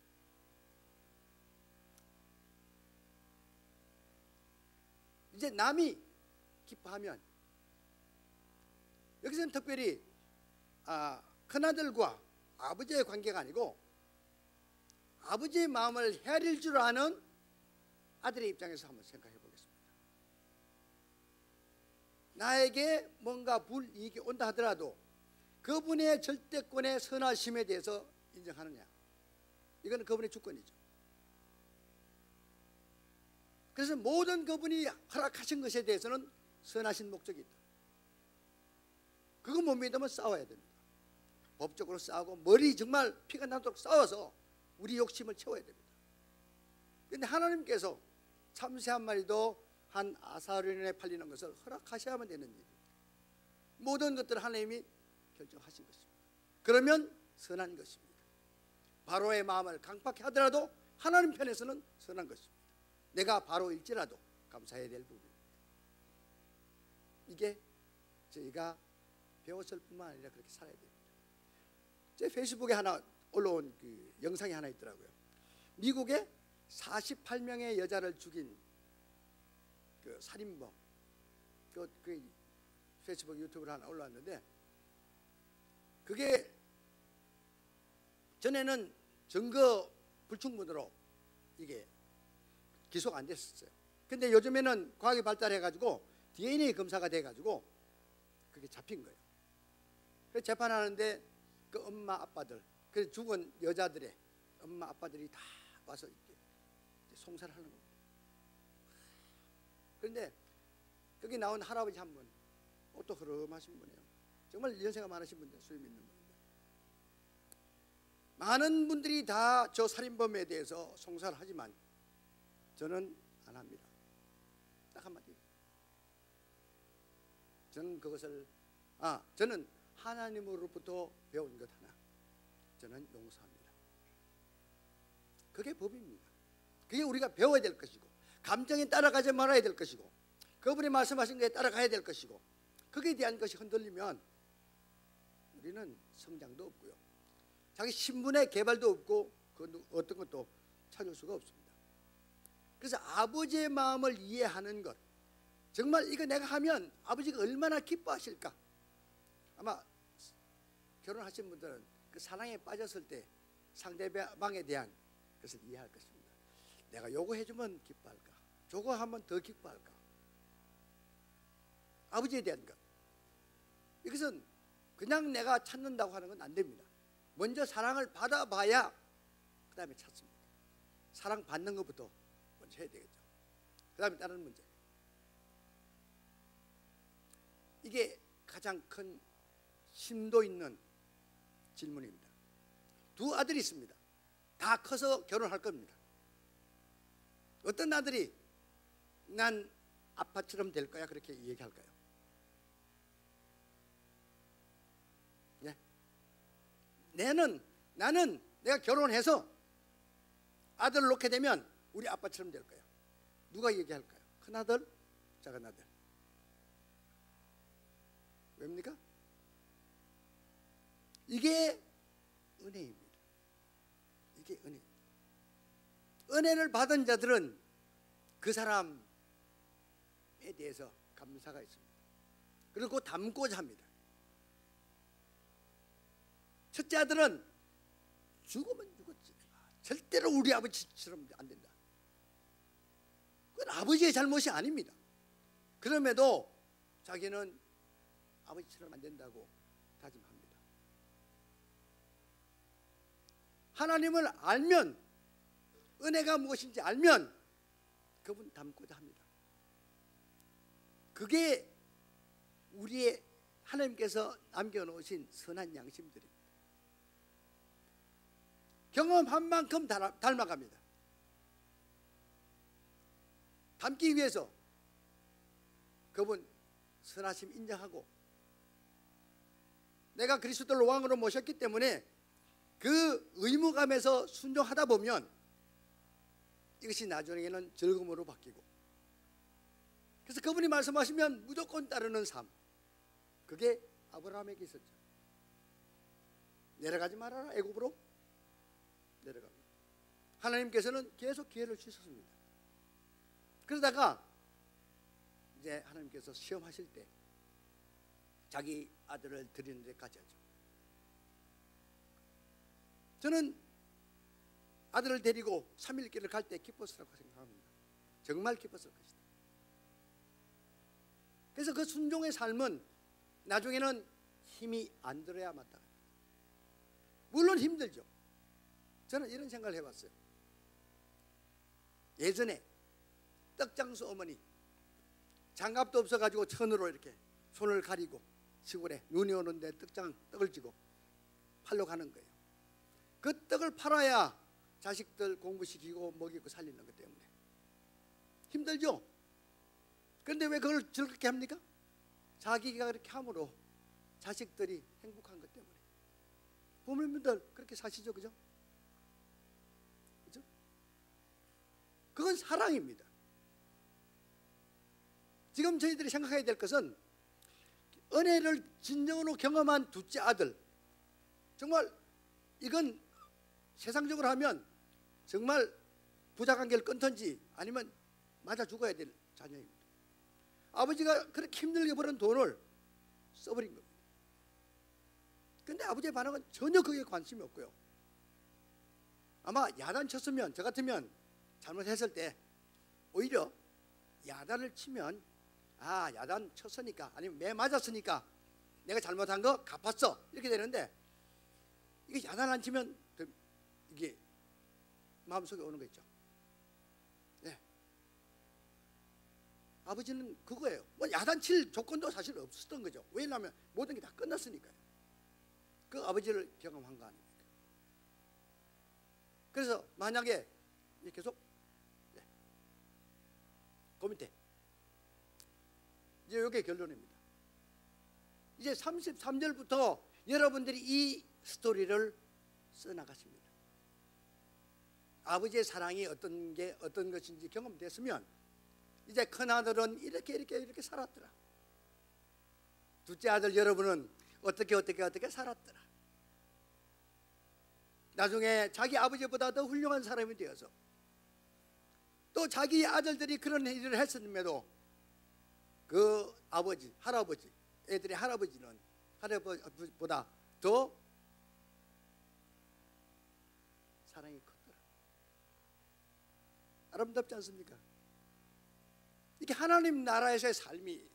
이제 남이 기뻐하면, 여기서는 특별히 큰아들과 아버지의 관계가 아니고 아버지의 마음을 헤아릴 줄 아는 아들의 입장에서 한번 생각해 보겠습니다. 나에게 뭔가 불이익이 온다 하더라도 그분의 절대권의 선하심에 대해서 인정하느냐, 이거는 그분의 주권이죠. 그래서 모든 그분이 허락하신 것에 대해서는 선하신 목적이 있다. 그거 못 믿으면 싸워야 됩니다. 법적으로 싸우고 머리 정말 피가 나도록 싸워서 우리 욕심을 채워야 됩니다. 그런데 하나님께서 참새 한 마리도 한 아사르인에 팔리는 것을 허락하셔야만 되는 일입니다. 모든 것들을 하나님이 결정하신 것입니다. 그러면 선한 것입니다. 바로의 마음을 강팍해 하더라도 하나님 편에서는 선한 것입니다. 내가 바로일지라도 감사해야 될 부분입니다. 이게 저희가 배웠을 뿐만 아니라 그렇게 살아야 됩니다. 제 페이스북에 하나 올라온 그 영상이 하나 있더라고요. 미국에 48명의 여자를 죽인 그 살인범, 그 페이스북 유튜브로 하나 올라왔는데, 그게 전에는 증거 불충분으로 이게 기소가 안 됐었어요. 근데 요즘에는 과학이 발달해가지고 DNA 검사가 돼가지고 그게 잡힌 거예요. 그래서 재판하는데 그 엄마 아빠들, 그 죽은 여자들의 엄마 아빠들이 다 와서 이렇게 송사를 하는 겁니다. 그런데 거기 나온 할아버지 한 분, 옷도 흐름하신 분이에요. 정말 연세가 많으신 분들, 수염 있는 분인데, 많은 분들이 다 저 살인범에 대해서 송사를 하지만 저는 안 합니다. 딱 한마디. 저는 그것을 저는 하나님으로부터 배운 것 하나, 저는 용서합니다. 그게 법입니다. 그게 우리가 배워야 될 것이고, 감정에 따라가지 말아야 될 것이고, 그분이 말씀하신 것에 따라가야 될 것이고, 거기에 대한 것이 흔들리면 우리는 성장도 없고요, 자기 신분의 개발도 없고, 그 어떤 것도 찾을 수가 없습니다. 그래서 아버지의 마음을 이해하는 것, 정말 이거 내가 하면 아버지가 얼마나 기뻐하실까. 아마 결혼하신 분들은 그 사랑에 빠졌을 때 상대방에 대한 것을 이해할 것입니다. 내가 요거 해주면 기뻐할까, 저거 하면 더 기뻐할까. 아버지에 대한 것, 이것은 그냥 내가 찾는다고 하는 건 안 됩니다. 먼저 사랑을 받아봐야 그 다음에 찾습니다. 사랑 받는 것부터 먼저 해야 되겠죠. 그 다음에 다른 문제, 이게 가장 큰 심도 있는 질문입니다. 두 아들이 있습니다. 다 커서 결혼할 겁니다. 어떤 아들이 난 아빠처럼 될 거야 그렇게 얘기할까요? 네? 나는 내가 결혼해서 아들을 놓게 되면 우리 아빠처럼 될 거야. 누가 얘기할까요? 큰아들, 작은아들. 왜입니까? 이게 은혜입니다. 이게 은혜입니다. 은혜를 받은 자들은 그 사람에 대해서 감사가 있습니다. 그리고 닮고자 합니다. 첫째 아들은 죽으면 죽었지, 절대로 우리 아버지처럼 안 된다. 그건 아버지의 잘못이 아닙니다. 그럼에도 자기는 아버지처럼 안 된다고 다짐합니다. 하나님을 알면, 은혜가 무엇인지 알면 그분 닮고자 합니다. 그게 우리의 하나님께서 남겨놓으신 선한 양심들입니다. 경험한 만큼 닮아갑니다. 담기 위해서 그분 선하심 인정하고 내가 그리스도를 왕으로 모셨기 때문에 그 의무감에서 순종하다 보면 이것이 나중에는 즐거움으로 바뀌고, 그래서 그분이 말씀하시면 무조건 따르는 삶, 그게 아브라함에게 있었죠. 내려가지 말아라, 애굽으로 내려갑니다. 하나님께서는 계속 기회를 주셨습니다. 그러다가 이제 하나님께서 시험하실 때 자기 아들을 드리는 데까지 하죠. 저는 아들을 데리고 3일 길을 갈 때 기뻤으라고 생각합니다. 정말 기뻤을 것이다. 그래서 그 순종의 삶은 나중에는 힘이 안 들어야 마땅합니다. 물론 힘들죠. 저는 이런 생각을 해봤어요. 예전에 떡장수 어머니, 장갑도 없어가지고 천으로 이렇게 손을 가리고 시골에 눈이 오는데 떡을 쥐고 팔러 가는 거예요. 그 떡을 팔아야 자식들 공부시키고 먹이고 살리는 것 때문에 힘들죠. 그런데 왜 그걸 즐겁게 합니까? 자기가 그렇게 함으로 자식들이 행복한 것 때문에. 부모님들 그렇게 사시죠, 그죠? 그죠? 그건 사랑입니다. 지금 저희들이 생각해야 될 것은 은혜를 진정으로 경험한 둘째 아들, 정말 이건 세상적으로 하면 정말 부자관계를 끊든지 아니면 맞아 죽어야 될 자녀입니다. 아버지가 그렇게 힘들게 벌은 돈을 써버린 겁니다. 근데 아버지의 반응은 전혀 그게 관심이 없고요. 아마 야단 쳤으면, 저 같으면 잘못했을 때 오히려 야단을 치면 아, 야단 쳤으니까, 아니면 매 맞았으니까 내가 잘못한 거 갚았어, 이렇게 되는데, 이게 야단 안 치면 이게 마음속에 오는 거 있죠. 네. 아버지는 그거예요. 뭐 야단 칠 조건도 사실 없었던 거죠. 왜냐하면 모든 게 다 끝났으니까요. 그 아버지를 경험한 거 아닙니까? 그래서 만약에 계속 그 밑에 이제 이게 결론입니다. 이제 33절부터 여러분들이 이 스토리를 써나가십니다. 아버지의 사랑이 어떤 것인지 경험됐으면 이제 큰아들은 이렇게 살았더라. 둘째 아들 여러분은 어떻게 살았더라. 나중에 자기 아버지보다 더 훌륭한 사람이 되어서 또 자기 아들들이 그런 일을 했음에도 그 아버지, 할아버지, 애들의 할아버지는 할아버지보다 더 사랑이 컸더라. 아름답지 않습니까? 이게 하나님 나라에서의 삶이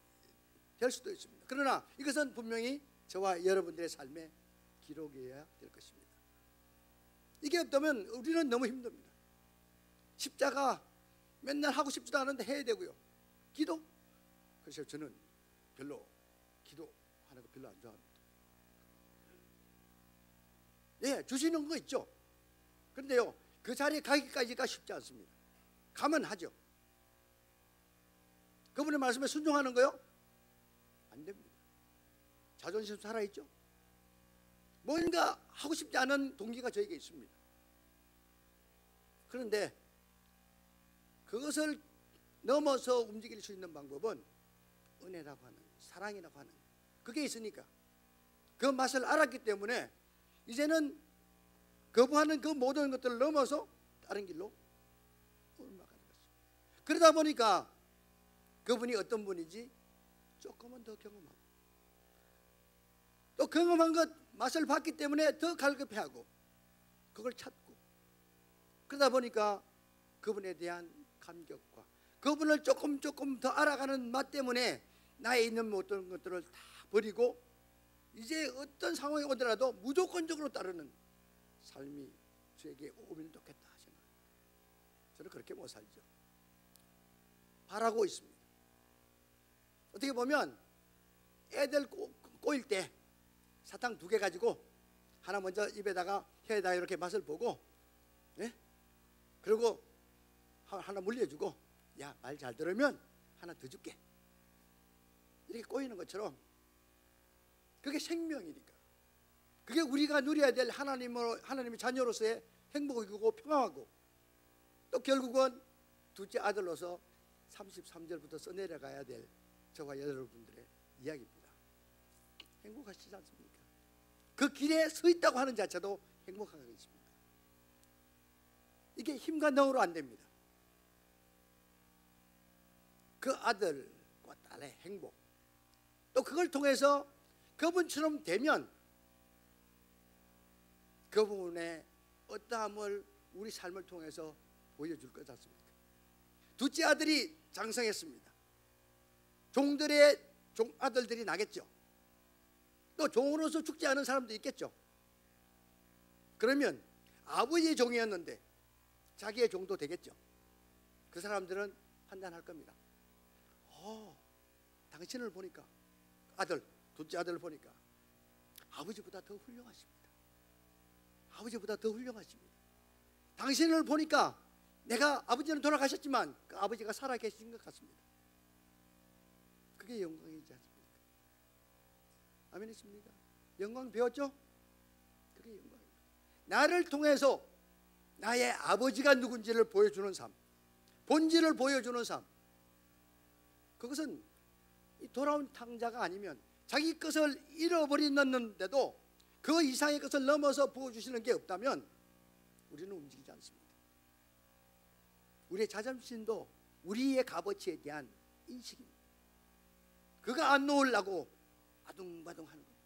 될 수도 있습니다. 그러나 이것은 분명히 저와 여러분들의 삶의 기록이어야 될 것입니다. 이게 없다면 우리는 너무 힘듭니다. 십자가 맨날 하고 싶지도 않은데 해야 되고요. 기도? 그래서 저는 별로 기도하는 거 별로 안 좋아합니다. 예, 주시는 거 있죠. 그런데요, 그 자리에 가기까지가 쉽지 않습니다. 가면 하죠. 그분의 말씀에 순종하는 거요? 안 됩니다. 자존심 살아있죠. 뭔가 하고 싶지 않은 동기가 저에게 있습니다. 그런데 그것을 넘어서 움직일 수 있는 방법은 은혜라고 하는, 사랑이라고 하는 그게 있으니까 그 맛을 알았기 때문에 이제는 거부하는 그 모든 것들을 넘어서 다른 길로 올라가는 것입니다. 그러다 보니까 그분이 어떤 분인지 조금은 더 경험하고 또 경험한 것 맛을 봤기 때문에 더 갈급해하고 그걸 찾고, 그러다 보니까 그분에 대한 감격과 그분을 조금 더 알아가는 맛 때문에 나에 있는 모든 것들을 다 버리고 이제 어떤 상황이 오더라도 무조건적으로 따르는 삶이 저에게 오면 좋겠다 생각합니다. 저는 그렇게 못 살죠. 바라고 있습니다. 어떻게 보면 애들 꼬일 때 사탕 2개 가지고 하나 먼저 입에다가 혀에다가 이렇게 맛을 보고, 예? 그리고 하나 물려주고 야, 말 잘 들으면 하나 더 줄게. 이렇게 꼬이는 것처럼 그게 생명이니까. 그게 우리가 누려야 될 하나님의 자녀로서의 행복이고 평화하고, 또 결국은 둘째 아들로서 33절부터 써내려가야 될 저와 여러분들의 이야기입니다. 행복하시지 않습니까? 그 길에 서 있다고 하는 자체도 행복한 것입니다. 이게 힘과 능으로 안 됩니다. 그 아들과 딸의 행복, 또 그걸 통해서 그분처럼 되면 그분의 어떠함을 우리 삶을 통해서 보여줄 것 같습니까? 둘째 아들이 장성했습니다. 종들의 아들들이 나겠죠. 또 종으로서 죽지 않은 사람도 있겠죠. 그러면 아버지의 종이었는데 자기의 종도 되겠죠. 그 사람들은 판단할 겁니다. 당신을 보니까, 둘째 아들을 보니까 아버지보다 더 훌륭하십니다. 아버지보다 더 훌륭하십니다. 당신을 보니까 내가, 아버지는 돌아가셨지만 그 아버지가 살아계신 것 같습니다. 그게 영광이지 않습니까? 아멘이십니까? 영광 배웠죠? 그게 영광입니다. 나를 통해서 나의 아버지가 누군지를 보여주는 삶, 본질을 보여주는 삶, 그것은 이 돌아온 탕자가 아니면 자기 것을 잃어버렸는데도 그 이상의 것을 넘어서 부어주시는 게 없다면 우리는 움직이지 않습니다. 우리의 자존심도 우리의 값어치에 대한 인식입니다. 그거 안 놓으려고 아둥바둥 하는 겁니다.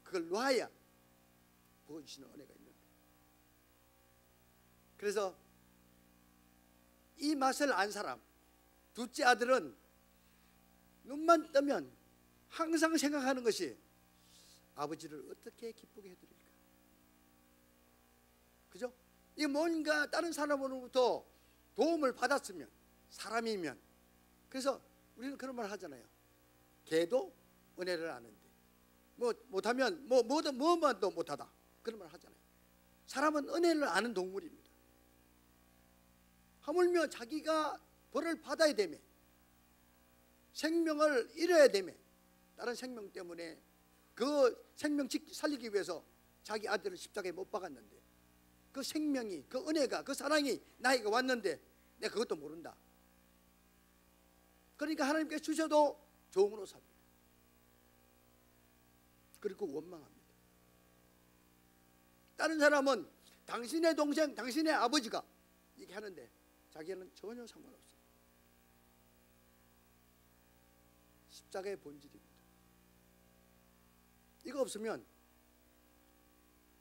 그걸 놓아야 부어주시는 은혜가 있는데, 그래서 이 맛을 안 사람, 둘째 아들은 눈만 뜨면 항상 생각하는 것이 아버지를 어떻게 기쁘게 해드릴까. 그죠? 이 뭔가 다른 사람으로부터 도움을 받았으면, 사람이면, 그래서 우리는 그런 말 하잖아요. 개도 은혜를 아는데 못하면 뭐만도 못하다, 그런 말 하잖아요. 사람은 은혜를 아는 동물입니다. 하물며 자기가 벌을 받아야 되며 생명을 잃어야 되며 다른 생명 때문에 그 생명 살리기 위해서 자기 아들을 십자가에 못 박았는데, 그 생명이, 그 은혜가, 그 사랑이 나에게 왔는데 내가 그것도 모른다. 그러니까 하나님께 주셔도 종으로 삽니다. 그리고 원망합니다. 다른 사람은 당신의 동생, 당신의 아버지가 이렇게 하는데 자기는 전혀 상관없어요. 십자가의 본질입니다. 이거 없으면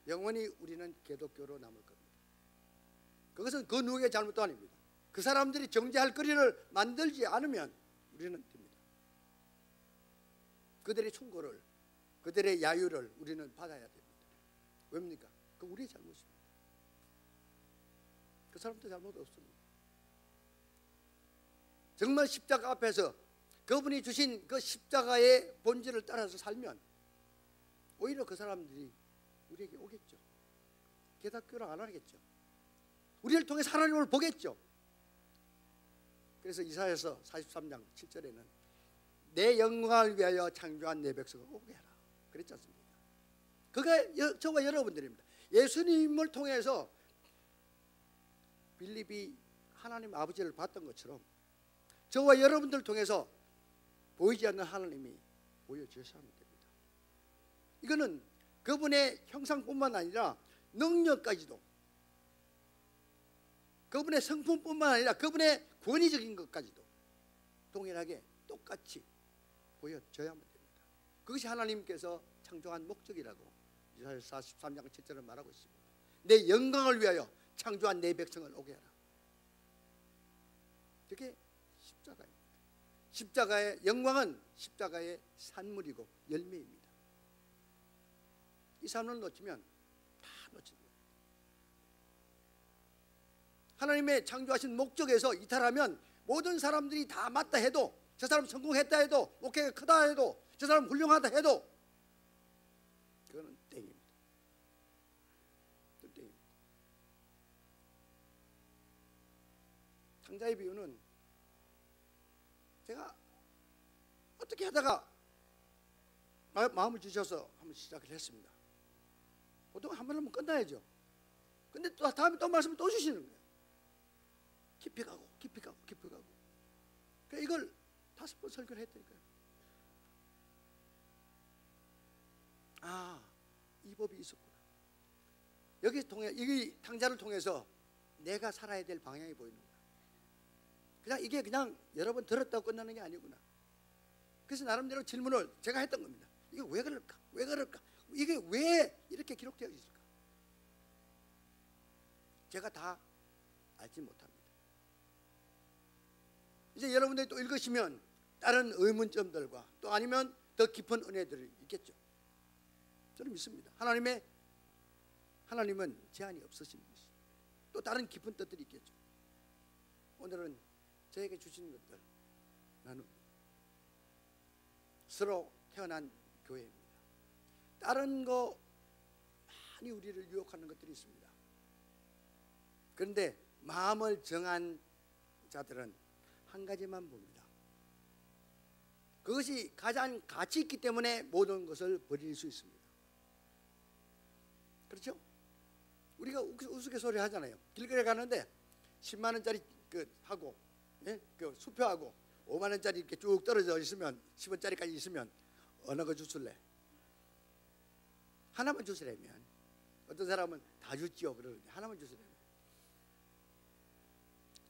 영원히 우리는 기독교로 남을 겁니다. 그것은 그 누구의 잘못도 아닙니다. 그 사람들이 정죄할 거리를 만들지 않으면 우리는 됩니다. 그들의 충고를, 그들의 야유를 우리는 받아야 됩니다. 왜입니까? 그 우리의 잘못입니다. 그 사람도 잘못 없습니다. 정말 십자가 앞에서 그분이 주신 그 십자가의 본질을 따라서 살면 오히려 그 사람들이 우리에게 오겠죠. 기독교를 안 하겠죠. 우리를 통해 하나님을 보겠죠. 그래서 이사야서 43장 7절에는 내 영광을 위하여 창조한 내 백성을 오게 하라 그랬지 않습니까? 그게 저와 여러분들입니다. 예수님을 통해서 빌립이 하나님 아버지를 봤던 것처럼 저와 여러분들을 통해서 보이지 않는 하나님이 보여주셔야 됩니다. 이거는 그분의 형상뿐만 아니라 능력까지도, 그분의 성품뿐만 아니라 그분의 권위적인 것까지도 동일하게 똑같이 보여줘야만 됩니다. 그것이 하나님께서 창조한 목적이라고 이사야 43장 7절을 말하고 있습니다. 내 영광을 위하여 창조한 내 백성을 오게 하라. 그게 십자가입니다. 십자가의 영광은 십자가의 산물이고 열매입니다. 이 삶을 놓치면 다 놓치는 거예요. 하나님의 창조하신 목적에서 이탈하면 모든 사람들이 다 맞다 해도, 저 사람 성공했다 해도, 목회가 크다 해도, 저 사람 훌륭하다 해도 그거는 땡입니다. 땡입니다. 탕자의 비유는 제가 어떻게 하다가 마음을 주셔서 한번 시작을 했습니다. 보통 한 번 하면 끝나야죠. 근데 또 다음에 또 말씀을 또 주시는 거예요. 깊이 가고 깊이 가고 깊이 가고. 그러니까 이걸 5번 설교를 했다니까요. 아, 이 법이 있었구나. 이 탕자를 통해서 내가 살아야 될 방향이 보이는 거야. 그냥 이게 그냥 여러 번 들었다고 끝나는 게 아니구나. 그래서 나름대로 질문을 제가 했던 겁니다. 이게 왜 그럴까? 왜 그럴까? 이게 왜 이렇게 기록되어 있을까? 제가 다 알지 못합니다. 이제 여러분들이 또 읽으시면 다른 의문점들과 또 아니면 더 깊은 은혜들이 있겠죠. 저는 믿습니다. 하나님은 제한이 없으신 것이 또 다른 깊은 뜻들이 있겠죠. 오늘은 저에게 주신 것들 나눕니다. 서로 태어난 교회입니다. 다른 거 많이 우리를 유혹하는 것들이 있습니다. 그런데 마음을 정한 자들은 한 가지만 봅니다. 그것이 가장 가치 있기 때문에 모든 것을 버릴 수 있습니다. 그렇죠? 우리가 우스갯소리 하잖아요. 길거리에 가는데 10만 원짜리 하고 그 수표하고 5만 원짜리 이렇게 쭉 떨어져 있으면 10원짜리까지 있으면 어느 거 주실래? 하나만 주시라면 어떤 사람은 다 줬지요 그러는데 하나만 주시라면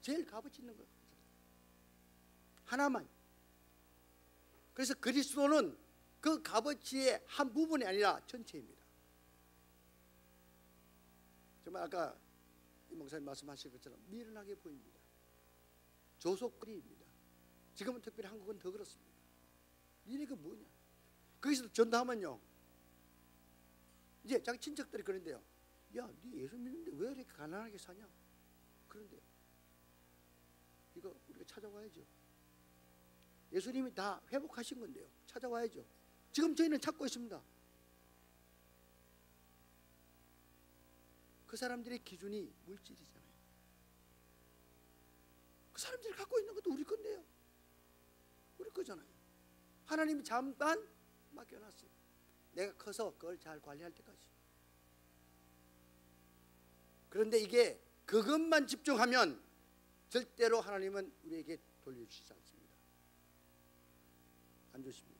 제일 값어치 있는 거 하나만. 그래서 그리스도는 그 값어치의 한 부분이 아니라 전체입니다. 정말 아까 이 목사님 말씀하신 것처럼 미련하게 보입니다. 조속거리입니다. 지금은 특별히 한국은 더 그렇습니다. 니네 그 뭐냐? 거기서 전도하면요 이제 자기 친척들이 그런데요, 야, 니 예수 믿는데 왜 이렇게 가난하게 사냐? 그런데요, 이거 우리가 찾아와야죠. 예수님이 다 회복하신 건데요, 찾아와야죠. 지금 저희는 찾고 있습니다. 그 사람들의 기준이 물질이잖아요. 그 사람들이 갖고 있는 것도 우리 건데요, 우리 거잖아요. 하나님이 잠깐 맡겨놨어요. 내가 커서 그걸 잘 관리할 때까지. 그런데 이게 그것만 집중하면 절대로 하나님은 우리에게 돌려주시지 않습니다. 안 주십니다.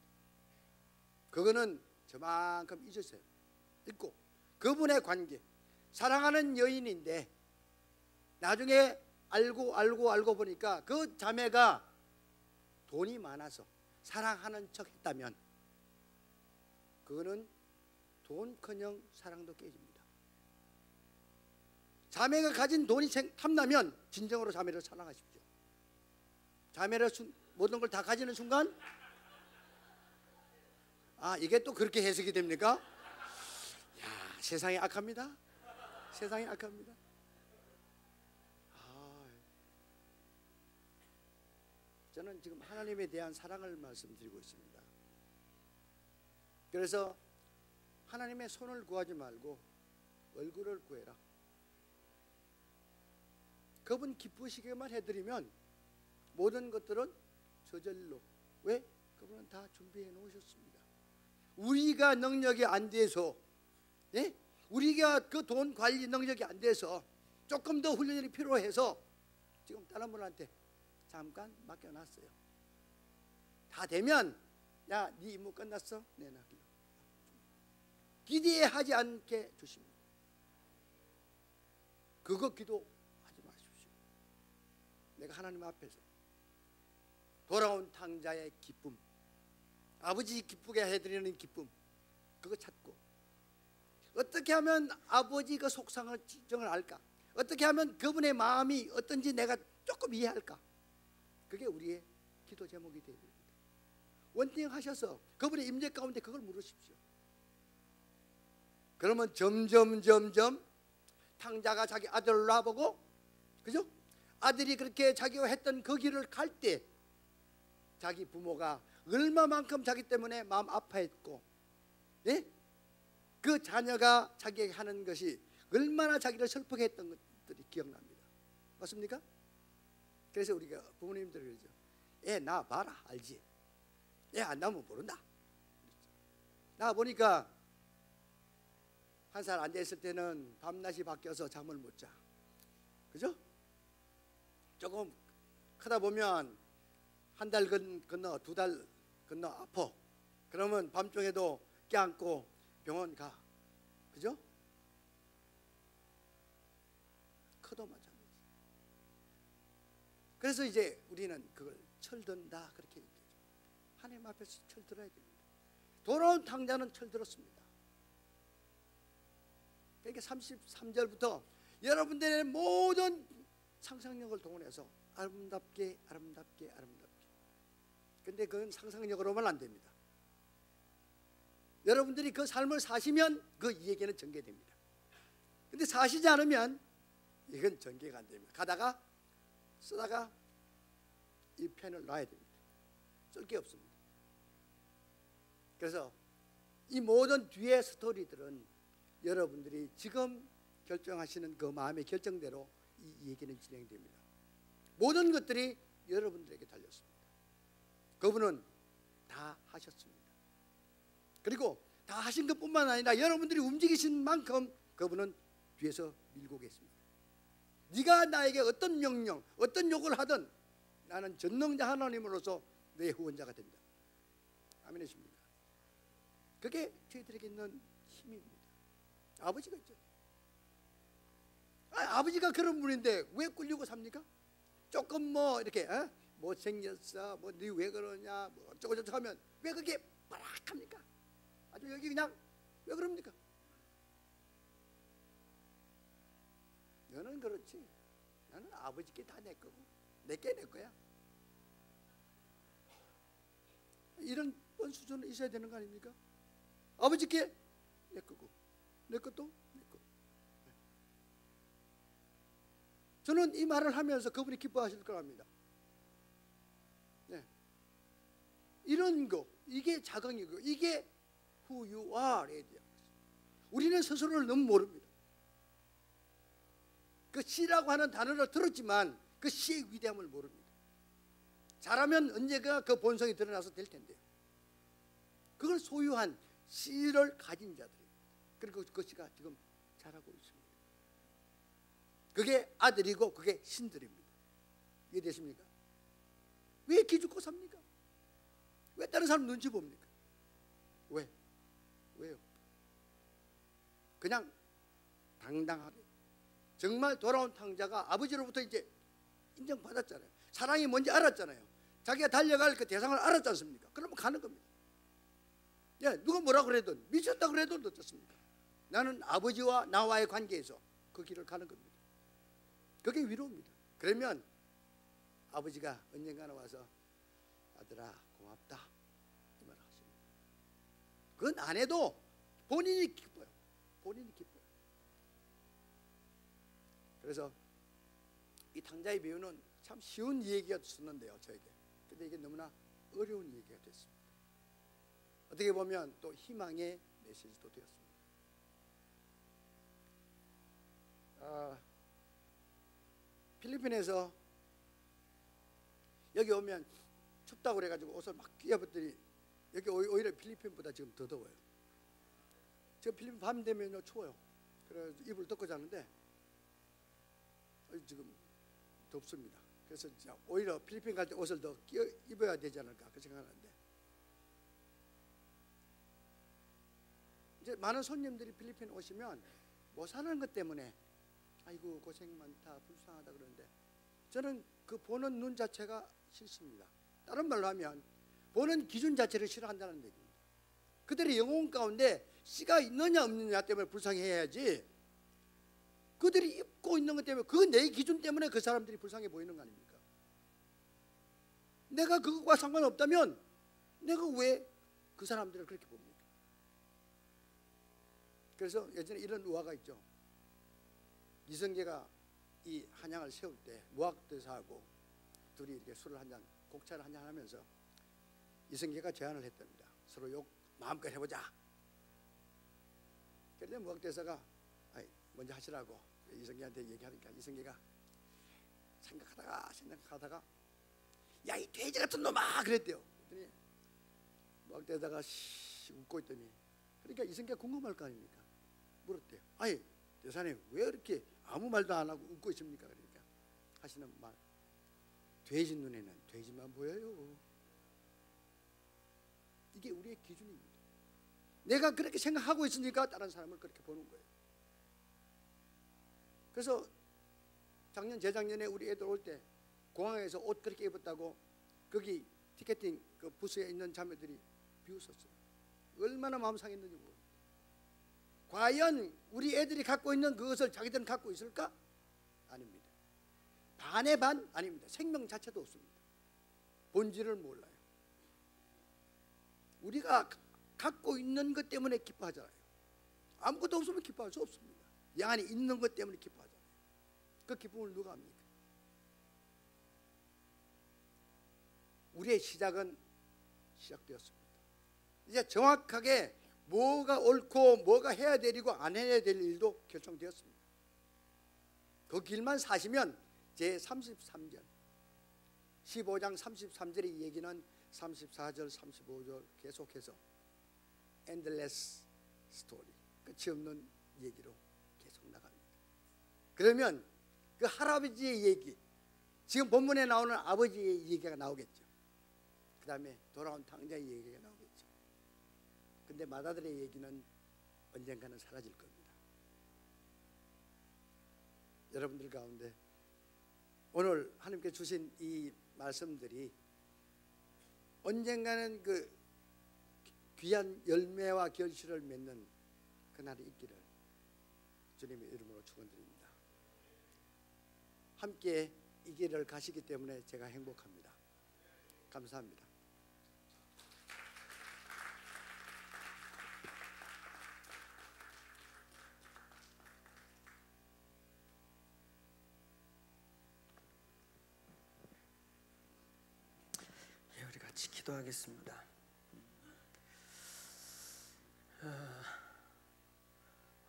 그거는 저만큼 잊으세요. 있고 그분의 관계, 사랑하는 여인인데 나중에 알고 보니까 그 자매가 돈이 많아서 사랑하는 척 했다면 그거는 돈커녕 사랑도 깨집니다. 자매가 가진 돈이 탐나면 진정으로 자매를 사랑하십시오. 자매를 모든 걸 다 가지는 순간, 아, 이게 또 그렇게 해석이 됩니까? 야, 세상이 악합니다. 세상이 악합니다. 저는 지금 하나님에 대한 사랑을 말씀드리고 있습니다. 그래서 하나님의 손을 구하지 말고 얼굴을 구해라. 그분 기쁘시게만 해드리면 모든 것들은 저절로. 왜? 그분은 다 준비해 놓으셨습니다. 우리가 능력이 안 돼서, 우리가 그 돈 관리 능력이 안 돼서 조금 더 훈련이 필요해서 지금 다른 분한테 잠깐 맡겨놨어요. 다 되면, 야, 네 임무 끝났어? 내놔기로. 기대하지 않게 주십니다. 그거 기도하지 마십시오. 내가 하나님 앞에서 돌아온 탕자의 기쁨, 아버지 기쁘게 해드리는 기쁨, 그거 찾고, 어떻게 하면 아버지 그 속상을 지정을 알까? 어떻게 하면 그분의 마음이 어떤지 내가 조금 이해할까? 그게 우리의 기도 제목이 되어야 됩니다. 원팅 하셔서 그분의 임재 가운데 그걸 물으십시오. 그러면 점점 탕자가 자기 아들을 놔보고, 그죠? 아들이 그렇게 자기가 했던 그 길을 갈 때 자기 부모가 얼마만큼 자기 때문에 마음 아파했고, 그 자녀가 자기에게 하는 것이 얼마나 자기를 슬프게 했던 것들이 기억납니다. 맞습니까? 그래서 우리가 부모님들 그러죠. 애 낳아봐라 알지. 애 안 낳으면 모른다. 낳아보니까 한 살 안 됐을 때는 밤낮이 바뀌어서 잠을 못 자. 그죠? 조금 크다 보면 한 달 건너, 두 달 건너 아파. 그러면 밤중에도 껴안고 병원 가. 그죠? 커도 마찬가지. 그래서 이제 우리는 그걸 철든다 그렇게 얘기해요. 하나님 앞에서 철들어야 됩니다. 돌아온 탕자는 철들었습니다. 그러니까 33절부터 여러분들의 모든 상상력을 동원해서 아름답게 아름답게 아름답게. 근데 그건 상상력으로만 안 됩니다. 여러분들이 그 삶을 사시면 그 이야기는 전개됩니다. 근데 사시지 않으면 이건 전개가 안 됩니다. 가다가 쓰다가 이 펜을 놔야 됩니다. 쓸 게 없습니다. 그래서 이 모든 뒤의 스토리들은 여러분들이 지금 결정하시는 그 마음의 결정대로 이 얘기는 진행됩니다. 모든 것들이 여러분들에게 달렸습니다. 그분은 다 하셨습니다. 그리고 다 하신 것뿐만 아니라 여러분들이 움직이신 만큼 그분은 뒤에서 밀고 계십니다. 네가 나에게 어떤 명령, 어떤 욕을 하든 나는 전능자 하나님으로서 내 후원자가 된다. 아멘이십니까? 그게 저희들에게 있는 힘입니다. 아버지가 있죠. 아버지가 그런 분인데 왜 꿀리고 삽니까? 조금 뭐 이렇게 못생겼어, 뭐 네 왜 그러냐, 뭐 어쩌고저쩌고 하면 왜 그게 바락합니까? 아주 여기 그냥 왜 그럽니까? 너는 그렇지. 나는 아버지께 다 내 거고 내게 내 거야. 이런 수준은 있어야 되는 거 아닙니까? 아버지께 내 거고 내 것도 내 거. 저는 이 말을 하면서 그분이 기뻐하실 거랍니다. 네. 이런 거, 이게 자강이고 이게 who you are에 대한 것입니다. 우리는 스스로를 너무 모릅니다. 그 시라고 하는 단어를 들었지만 그 시의 위대함을 모릅니다. 잘하면 언젠가 그 본성이 드러나서 될 텐데요. 그걸 소유한 씨를 가진 자들입니다. 그리고 그 씨가 지금 자라고 있습니다. 그게 아들이고 그게 신들입니다. 이해되십니까? 왜 기죽고 삽니까? 왜 다른 사람 눈치 봅니까? 왜? 왜요? 그냥 당당하게 정말 돌아온 탕자가 아버지로부터 이제 인정받았잖아요. 사랑이 뭔지 알았잖아요. 자기가 달려갈 그 대상을 알았지 않습니까? 그러면 가는 겁니다. 예, 누가 뭐라 그래도 미쳤다 그래도 어떻습니까? 나는 아버지와 나와의 관계에서 그 길을 가는 겁니다. 그게 위로입니다. 그러면 아버지가 언젠가는 와서 아들아 고맙다 이 말을 하십니다. 그건 안 해도 본인이 기뻐요. 본인이 기뻐요. 그래서 이 탕자의 비유는 참 쉬운 얘기가 썼는데요, 저에게. 근데 이게 너무나 어려운 얘기가 됐습니다. 어떻게 보면 또 희망의 메시지도 되었습니다. 필리핀에서 여기 오면 춥다고 그래가지고 옷을 막 끼워봤더니 여기 오히려 필리핀보다 지금 더 더워요. 지금 필리핀 밤 되면 추워요. 그래서 이불 덮고 자는데 지금 덥습니다. 그래서 오히려 필리핀 갈 때 옷을 더 입어야 되지 않을까 그 생각하는데 이제 많은 손님들이 필리핀 오시면 못 사는 것 때문에 아이고 고생 많다 불쌍하다 그러는데 저는 그 보는 눈 자체가 싫습니다. 다른 말로 하면 보는 기준 자체를 싫어한다는 얘기입니다. 그들의 영혼 가운데 씨가 있느냐 없느냐 때문에 불쌍해야지 그들이 입고 있는 것 때문에 그 내 기준 때문에 그 사람들이 불쌍해 보이는 거 아닙니까? 내가 그것과 상관없다면 내가 왜 그 사람들을 그렇게 봅니까? 그래서 예전에 이런 우화가 있죠. 이성계가 이 한양을 세울 때 무학대사하고 둘이 이렇게 술을 한잔 곡차를 한잔 하면서 이성계가 제안을 했답니다. 서로 욕 마음껏 해보자. 그런데 무학대사가 먼저 하시라고 이성계한테 얘기하니까 이성계가 생각하다가 야 이 돼지 돼지 같은 놈아 그랬대요. 그랬더니 막 대다가 웃고 있더니 그러니까 이성계가 궁금할 거 아닙니까? 물었대요. 아니 대사님 왜 이렇게 아무 말도 안 하고 웃고 있습니까? 그러니까 하시는 말, 돼지 눈에는 돼지만 보여요. 이게 우리의 기준입니다. 내가 그렇게 생각하고 있으니까 다른 사람을 그렇게 보는 거예요. 그래서 작년 재작년에 우리 애들 올 때 공항에서 옷 그렇게 입었다고 거기 티켓팅 그 부스에 있는 자매들이 비웃었어요. 얼마나 마음 상했는지 모르겠어요. 과연 우리 애들이 갖고 있는 그것을 자기들은 갖고 있을까? 아닙니다. 반의 반 아닙니다. 생명 자체도 없습니다. 본질을 몰라요. 우리가 갖고 있는 것 때문에 기뻐하잖아요. 아무것도 없으면 기뻐할 수 없습니다. 양안에 있는 것 때문에 기뻐하잖아요. 그 기쁨을 누가 합니까? 우리의 시작은 시작되었습니다. 이제 정확하게 뭐가 옳고 뭐가 해야 되고 안 해야 될 일도 결정되었습니다. 그 길만 사시면 제33절 15장 33절의 얘기는 34절 35절 계속해서 endless story, 끝이 없는 얘기로 계속 나갑니다. 그러면 그 할아버지의 얘기, 지금 본문에 나오는 아버지의 얘기가 나오겠죠. 그 다음에 돌아온 탕자의 얘기가 나오겠죠. 근데 맏아들의 얘기는 언젠가는 사라질 겁니다. 여러분들 가운데 오늘 하나님께 주신 이 말씀들이 언젠가는 그 귀한 열매와 결실을 맺는 그날이 있기를 주님의 이름으로 축원드립니다. 함께 이 길을 가시기 때문에 제가 행복합니다. 감사합니다. 우리 같이 기도하겠습니다.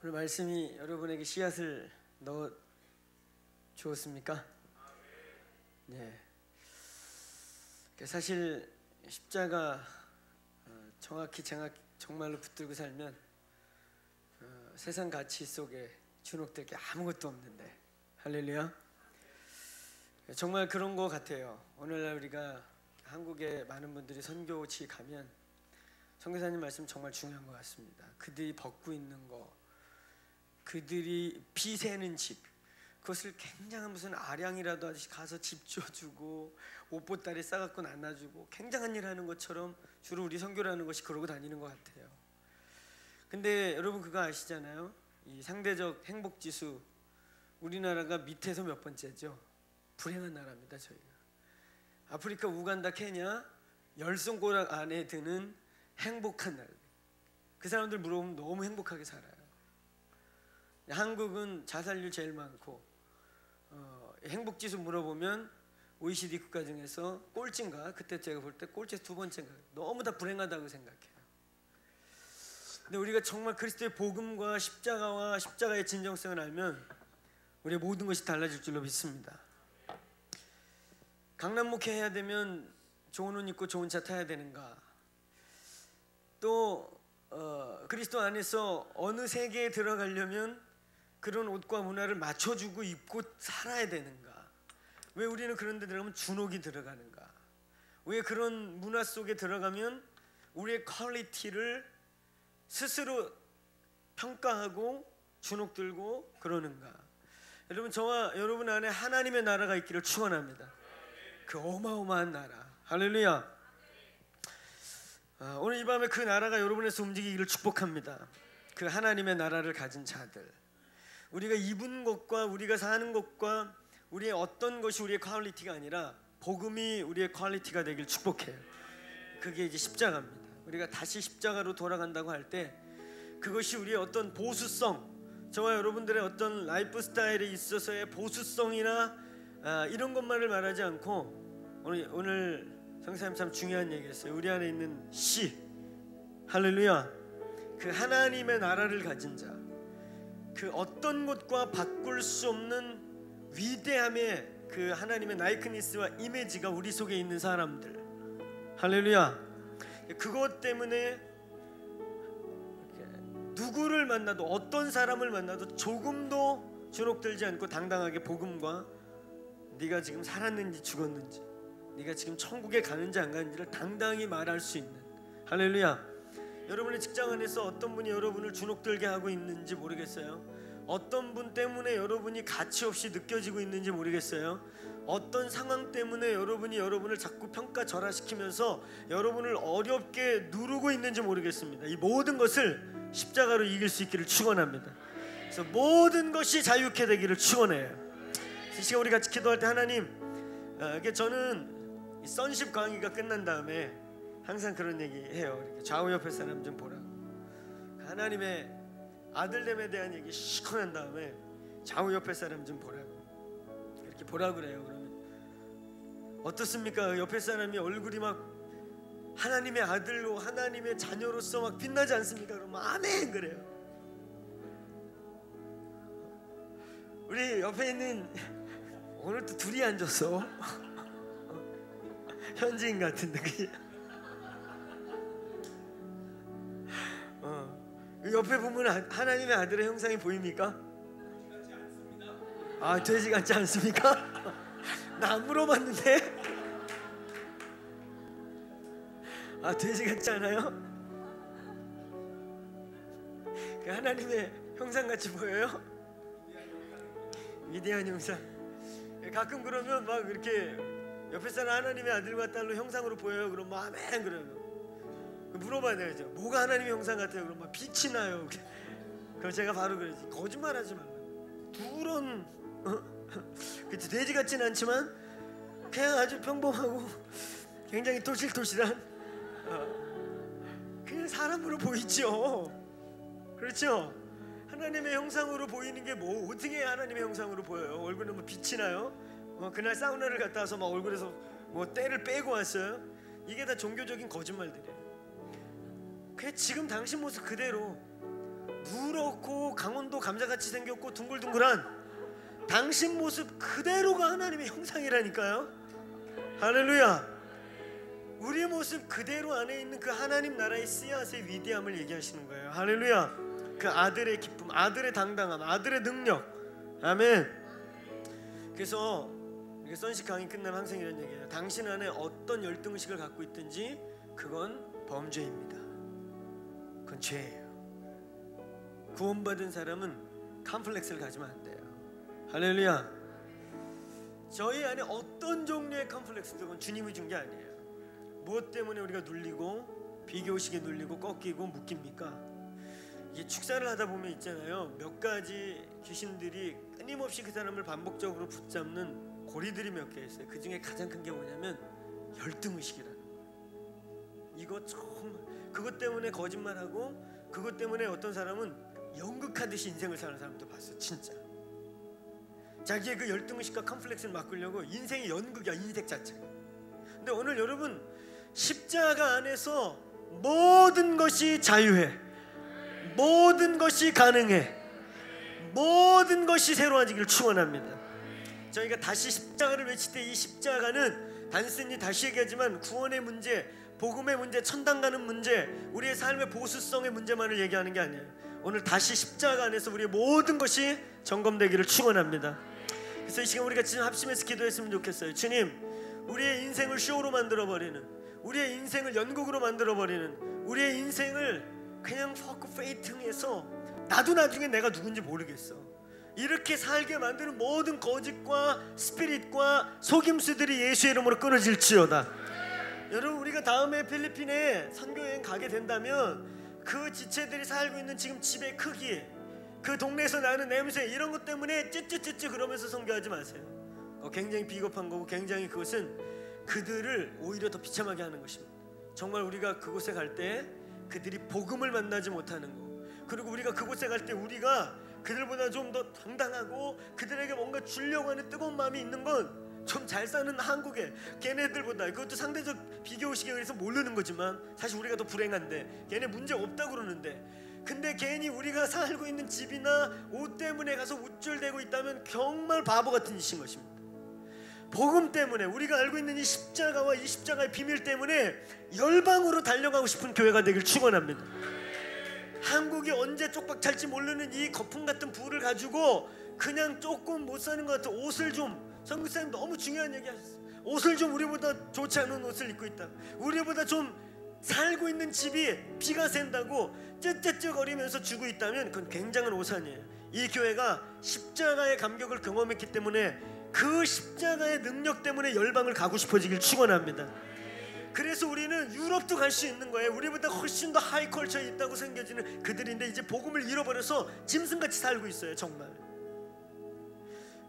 오늘 말씀이 여러분에게 씨앗을 넣어 주었습니까? 네. 사실 십자가 정확히 정말로 붙들고 살면 세상 가치 속에 주눅들 게 아무것도 없는데, 할렐루야. 정말 그런 것 같아요. 오늘날 우리가 한국에 많은 분들이 선교지 가면 선교사님 말씀 정말 중요한 것 같습니다. 그들이 벗고 있는 거, 그들이 비 새는 집, 그것을 굉장한 무슨 아량이라도 아저씨 가서 집 줘주고 옷보따리 싸갖고 나눠주고 굉장한 일 하는 것처럼 주로 우리 선교라는 것이 그러고 다니는 것 같아요. 근데 여러분 그거 아시잖아요? 이 상대적 행복지수, 우리나라가 밑에서 몇 번째죠? 불행한 나라입니다. 저희가 아프리카 우간다 케냐 10손가락 안에 드는 행복한 나라. 그 사람들 물어보면 너무 행복하게 살아요. 한국은 자살률 제일 많고 행복지수 물어보면 OECD 국가 중에서 꼴찌인가? 그때 제가 볼 때 꼴찌 두 번째인가? 너무 다 불행하다고 생각해요. 근데 우리가 정말 그리스도의 복음과 십자가와 십자가의 진정성을 알면 우리의 모든 것이 달라질 줄로 믿습니다. 강남 목회해야 되면 좋은 옷 입고 좋은 차 타야 되는가? 또 그리스도 안에서 어느 세계에 들어가려면 그런 옷과 문화를 맞춰주고 입고 살아야 되는가? 왜 우리는 그런 데 들어가면 주눅이 들어가는가? 왜 그런 문화 속에 들어가면 우리의 퀄리티를 스스로 평가하고 주눅 들고 그러는가? 여러분, 저와 여러분 안에 하나님의 나라가 있기를 축원합니다. 그 어마어마한 나라, 할렐루야. 오늘 이 밤에 그 나라가 여러분에서 움직이기를 축복합니다. 그 하나님의 나라를 가진 자들, 우리가 입은 것과 우리가 사는 것과 우리의 어떤 것이 우리의 퀄리티가 아니라 복음이 우리의 퀄리티가 되길 축복해요. 그게 이제 십자가입니다. 우리가 다시 십자가로 돌아간다고 할 때 그것이 우리의 어떤 보수성, 저와 여러분들의 어떤 라이프 스타일에 있어서의 보수성이나 이런 것만을 말하지 않고 오늘 성사님 참 중요한 얘기했어요. 우리 안에 있는 씨, 할렐루야. 그 하나님의 나라를 가진 자, 그 어떤 것과 바꿀 수 없는 위대함의 그 하나님의 라이크니스와 이미지가 우리 속에 있는 사람들. 할렐루야. 그것 때문에 누구를 만나도 어떤 사람을 만나도 조금도 주눅들지 않고 당당하게 복음과 네가 지금 살았는지 죽었는지, 네가 지금 천국에 가는지 안 가는지를 당당히 말할 수 있는. 할렐루야. 여러분의 직장 안에서 어떤 분이 여러분을 주눅들게 하고 있는지 모르겠어요. 어떤 분 때문에 여러분이 가치 없이 느껴지고 있는지 모르겠어요. 어떤 상황 때문에 여러분이 여러분을 자꾸 평가절하시키면서 여러분을 어렵게 누르고 있는지 모르겠습니다. 이 모든 것을 십자가로 이길 수 있기를 축원합니다. 그래서 모든 것이 자유케 되기를 축원해요. 이 시간 우리 같이 기도할 때 하나님, 저는 선십 강의가 끝난 다음에 항상 그런 얘기 해요. 이렇게 좌우 옆에 사람 좀 보라고. 하나님의 아들됨에 대한 얘기 시커한 다음에 좌우 옆에 사람 좀 보라고, 이렇게 보라고 그래요. 그러면 어떻습니까? 옆에 사람이 얼굴이 막 하나님의 아들로 하나님의 자녀로서 막 빛나지 않습니까? 그러면 아멘 그래요. 우리 옆에 있는 오늘 또 둘이 앉았어. 현지인 같은데 그지? 옆에 보면 하나님의 아들의 형상이 보입니까? 아, 돼지 같지 않습니까? 나 안 물어봤는데. 아, 돼지 같지 않아요? 하나님의 형상 같이 보여요? 위대한 형상. 가끔 그러면 막 이렇게 옆에 사람 하나님의 아들과 딸로 형상으로 보여요. 그럼 뭐 아멘 그러면 물어봐야 되죠. 뭐가 하나님의 형상 같아요? 그럼 막 빛이 나요. 그럼 제가 바로 그러지. 거짓말하지 말라. 둘은 그치, 돼지 같지는 않지만 그냥 아주 평범하고 굉장히 토실토실한 그냥 사람으로 보이죠. 그렇죠? 하나님의 형상으로 보이는 게 뭐 어떻게 하나님의 형상으로 보여요? 얼굴에 뭐 빛이 나요? 그날 사우나를 갔다 와서 막 얼굴에서 뭐 때를 빼고 왔어요? 이게 다 종교적인 거짓말들이에요. 그냥 지금 당신 모습 그대로 누렇고 강원도 감자같이 생겼고 둥글둥글한 당신 모습 그대로가 하나님의 형상이라니까요. 할렐루야. 우리 모습 그대로 안에 있는 그 하나님 나라의 씨앗의 위대함을 얘기하시는 거예요. 할렐루야. 그 아들의 기쁨, 아들의 당당함, 아들의 능력. 아멘. 그래서 선식 강의 끝나면 항상 이런 얘기해요. 당신 안에 어떤 열등의식을 갖고 있든지 그건 범죄입니다. 그건 죄예요. 구원받은 사람은 컴플렉스를 가지면 안 돼요. 할렐루야. 저희 안에 어떤 종류의 컴플렉스도 그건 주님이 준 게 아니에요. 무엇 때문에 우리가 눌리고 비교의식에 눌리고 꺾이고 묶입니까? 이게 축사를 하다 보면 있잖아요. 몇 가지 귀신들이 끊임없이 그 사람을 반복적으로 붙잡는 고리들이 몇 개 있어요. 그 중에 가장 큰 게 뭐냐면 열등의식이라는 거. 이거 정말 그것 때문에 거짓말하고 그것 때문에 어떤 사람은 연극하듯이 인생을 사는 사람도 봤어요. 진짜 자기의 그 열등의식과 컴플렉스를 바꾸려고 인생이 연극이야. 인생 자체가. 근데 오늘 여러분 십자가 안에서 모든 것이 자유해. 모든 것이 가능해. 모든 것이 새로워지기를 축원합니다. 저희가 다시 십자가를 외칠 때 이 십자가는 단순히 다시 얘기하지만 구원의 문제, 복음의 문제, 천당 가는 문제, 우리의 삶의 보수성의 문제만을 얘기하는 게 아니에요. 오늘 다시 십자가 안에서 우리의 모든 것이 점검되기를 축원합니다. 그래서 이 시간 우리가 지금 합심해서 기도했으면 좋겠어요. 주님, 우리의 인생을 쇼로 만들어버리는, 우리의 인생을 연극으로 만들어버리는, 우리의 인생을 그냥 포크 페이팅해서 나도 나중에 내가 누군지 모르겠어 이렇게 살게 만드는 모든 거짓과 스피릿과 속임수들이 예수의 이름으로 끊어질지어다. 여러분, 우리가 다음에 필리핀에 선교여행 가게 된다면 그 지체들이 살고 있는 지금 집의 크기, 그 동네에서 나는 냄새, 이런 것 때문에 찌찌찌찌 그러면서 선교하지 마세요. 굉장히 비겁한 거고, 굉장히 그것은 그들을 오히려 더 비참하게 하는 것입니다. 정말 우리가 그곳에 갈 때 그들이 복음을 만나지 못하는 거, 그리고 우리가 그곳에 갈 때 우리가 그들보다 좀 더 당당하고 그들에게 뭔가 주려고 하는 뜨거운 마음이 있는 건 좀 잘 사는 한국에 걔네들보다, 그것도 상대적 비교의식에 의해서 모르는 거지만 사실 우리가 더 불행한데 걔네 문제 없다고 그러는데, 근데 괜히 우리가 살고 있는 집이나 옷 때문에 가서 우쭐대고 있다면 정말 바보 같은 짓인 것입니다. 복음 때문에, 우리가 알고 있는 이 십자가와 이 십자가의 비밀 때문에 열방으로 달려가고 싶은 교회가 되길 축원합니다. 한국이 언제 쪽박 찰지 모르는 이 거품 같은 부를 가지고 그냥 조금 못 사는 것 같은 옷을 좀, 선교사님 너무 중요한 얘기 하셨어요. 옷을 좀 우리보다 좋지 않은 옷을 입고 있다. 우리보다 좀 살고 있는 집이 비가 샌다고 쯧쯧쯧거리면서 주고 있다면 그건 굉장한 오산이에요. 이 교회가 십자가의 감격을 경험했기 때문에 그 십자가의 능력 때문에 열방을 가고 싶어지길 축원합니다. 그래서 우리는 유럽도 갈 수 있는 거예요. 우리보다 훨씬 더 하이 컬처에 있다고 생겨지는 그들인데 이제 복음을 잃어버려서 짐승같이 살고 있어요. 정말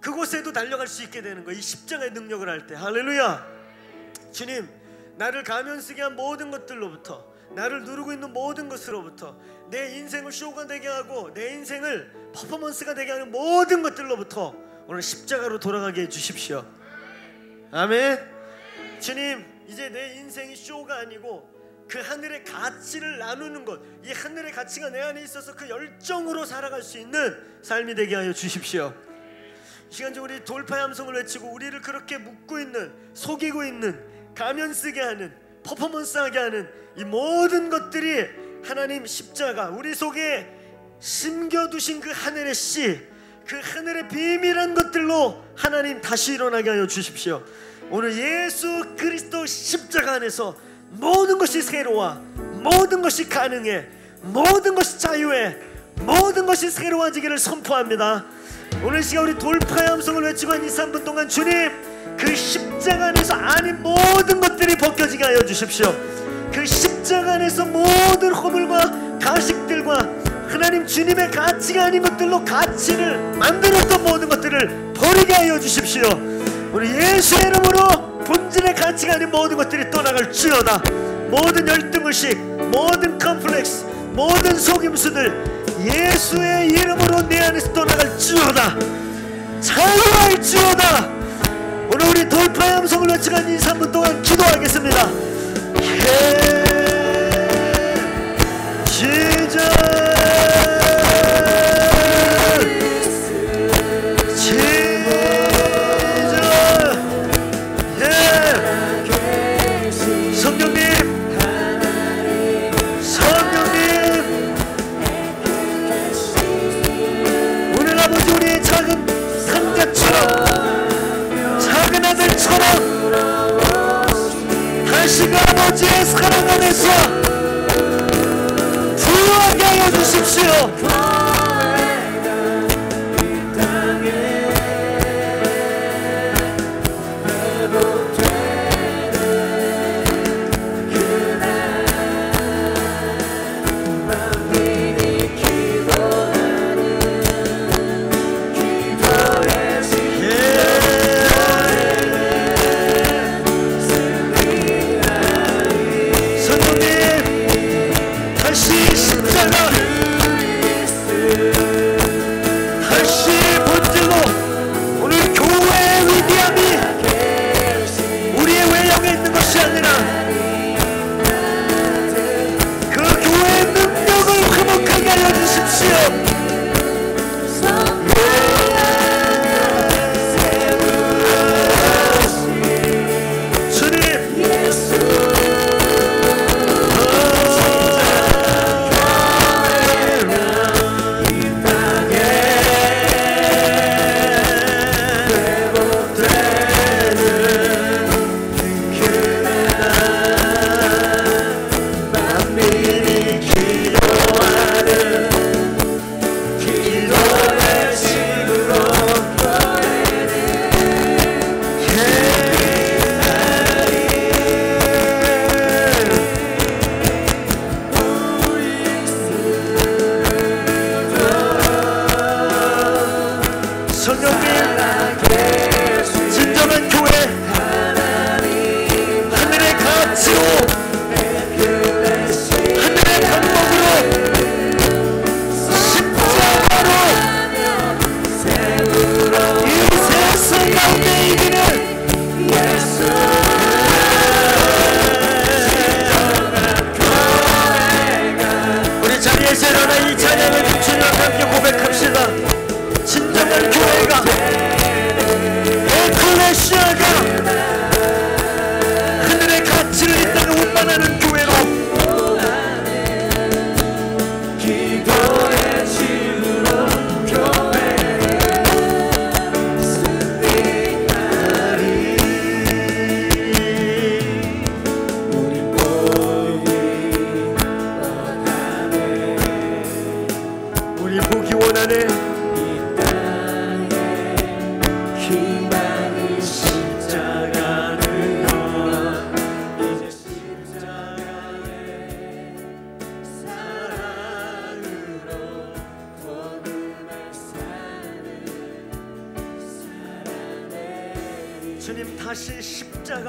그곳에도 달려갈 수 있게 되는 거예요. 이 십자가의 능력을 할 때. 할렐루야. 주님, 나를 가면 쓰게 한 모든 것들로부터, 나를 누르고 있는 모든 것으로부터, 내 인생을 쇼가 되게 하고 내 인생을 퍼포먼스가 되게 하는 모든 것들로부터 오늘 십자가로 돌아가게 해주십시오. 아멘. 주님, 이제 내 인생이 쇼가 아니고 그 하늘의 가치를 나누는 것, 이 하늘의 가치가 내 안에 있어서 그 열정으로 살아갈 수 있는 삶이 되게 하여 주십시오. 이 시간 중 우리 돌파의 함성을 외치고 우리를 그렇게 묶고 있는, 속이고 있는, 가면 쓰게 하는, 퍼포먼스하게 하는 이 모든 것들이 하나님 십자가, 우리 속에 심겨두신 그 하늘의 씨, 그 하늘의 비밀한 것들로 하나님 다시 일어나게 하여 주십시오. 오늘 예수 그리스도 십자가 안에서 모든 것이 새로워, 모든 것이 가능해, 모든 것이 자유해, 모든 것이 새로워지기를 선포합니다. 오늘 시간 우리 돌파의 함성을 외치고 한 2, 3분 동안 주님, 그 십자가 안에서 아닌 모든 것들이 벗겨지게 하여 주십시오. 그 십자가 안에서 모든 허물과 가식들과 하나님 주님의 가치가 아닌 것들로 가치를 만들었던 모든 것들을 버리게 하여 주십시오. 우리 예수의 이름으로 본질의 가치가 아닌 모든 것들이 떠나갈지어다. 모든 열등의식, 모든 컴플렉스, 모든 속임수들 예수의 이름으로 내 안에서 떠나갈지어다. 자유할지어다. 오늘 우리 돌파의 함성을 외치고 2, 3분 동안 기도하겠습니다. 다시금 아버지의 사랑 안에서 부유하게 하여 주십시오. 진정한 교회가 에클레시아가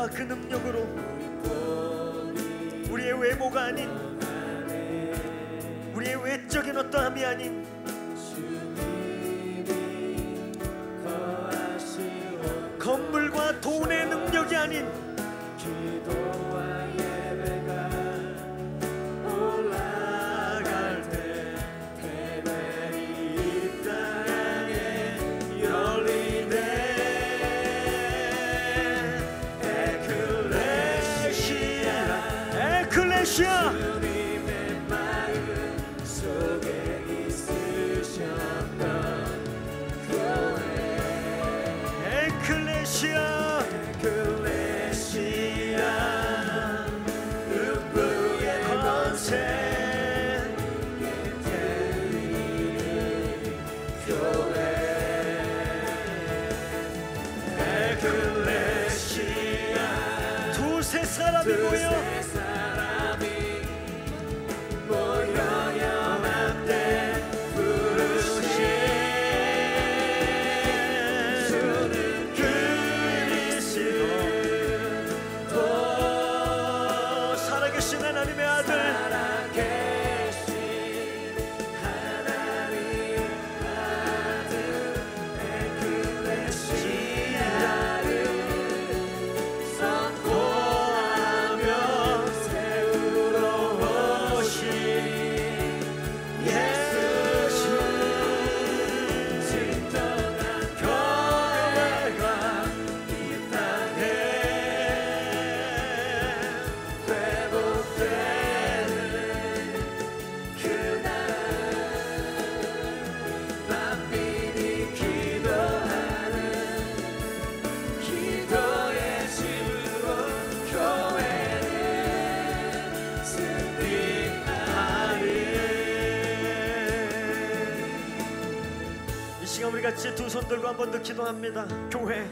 힘과 그 능력으로 우리의 외모가 아닌, 우리의 외적인 어떠함이 아닌 건물과 돈의 능력이 아닌 올라갈 때 헤매리 이 땅에 열리네. 에클레시아 주님의 마음 속에 있으셨던 교회. 에클레시아 음부의 권세 교회. 에클레시아 두세 사람이 모여 연합돼 부르신 주는 그리스도 살아계신 하나님의 아들. 같이 두 손 들고 한 번 더 기도합니다. 교회,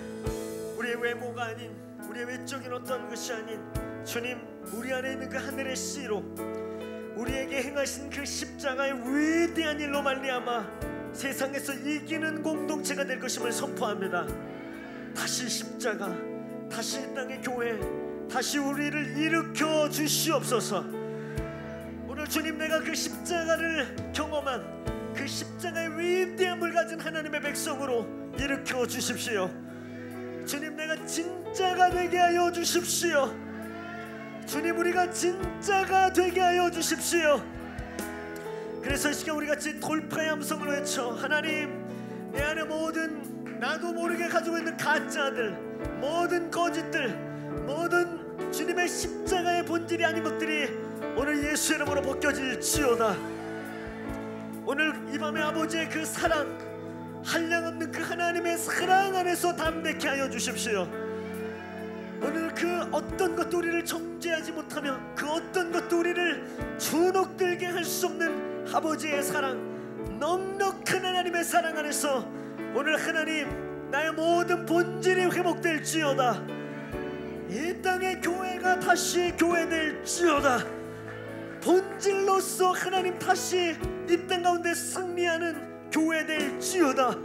우리의 외모가 아닌, 우리의 외적인 어떤 것이 아닌 주님, 우리 안에 있는 그 하늘의 씨로 우리에게 행하신 그 십자가의 위대한 일로 말미암아 세상에서 이기는 공동체가 될 것임을 선포합니다. 다시 십자가, 다시 이 땅의 교회, 다시 우리를 일으켜 주시옵소서. 오늘 주님, 내가 그 십자가를 경험한 그 십자가의 위대함을 가진 하나님의 백성으로 일으켜 주십시오. 주님, 내가 진짜가 되게 하여 주십시오. 주님, 우리가 진짜가 되게 하여 주십시오. 그래서 이 시간 우리 같이 돌파의 함성으로 외쳐, 하나님, 내 안에 모든 나도 모르게 가지고 있는 가짜들, 모든 거짓들, 모든 주님의 십자가의 본질이 아닌 것들이 오늘 예수의 이름으로 벗겨질지어다. 오늘 이 밤에 아버지의 그 사랑, 한량없는 그 하나님의 사랑 안에서 담대케 하여 주십시오. 오늘 그 어떤 것도 우리를 정죄하지 못하며 그 어떤 것도 우리를 주눅들게 할 수 없는 아버지의 사랑, 넉넉한 하나님의 사랑 안에서 오늘 하나님, 나의 모든 본질이 회복될지어다. 이 땅의 교회가 다시 교회될지어다. 본질로서 하나님 다시 이 땅 가운데 승리하는 교회 될지어다.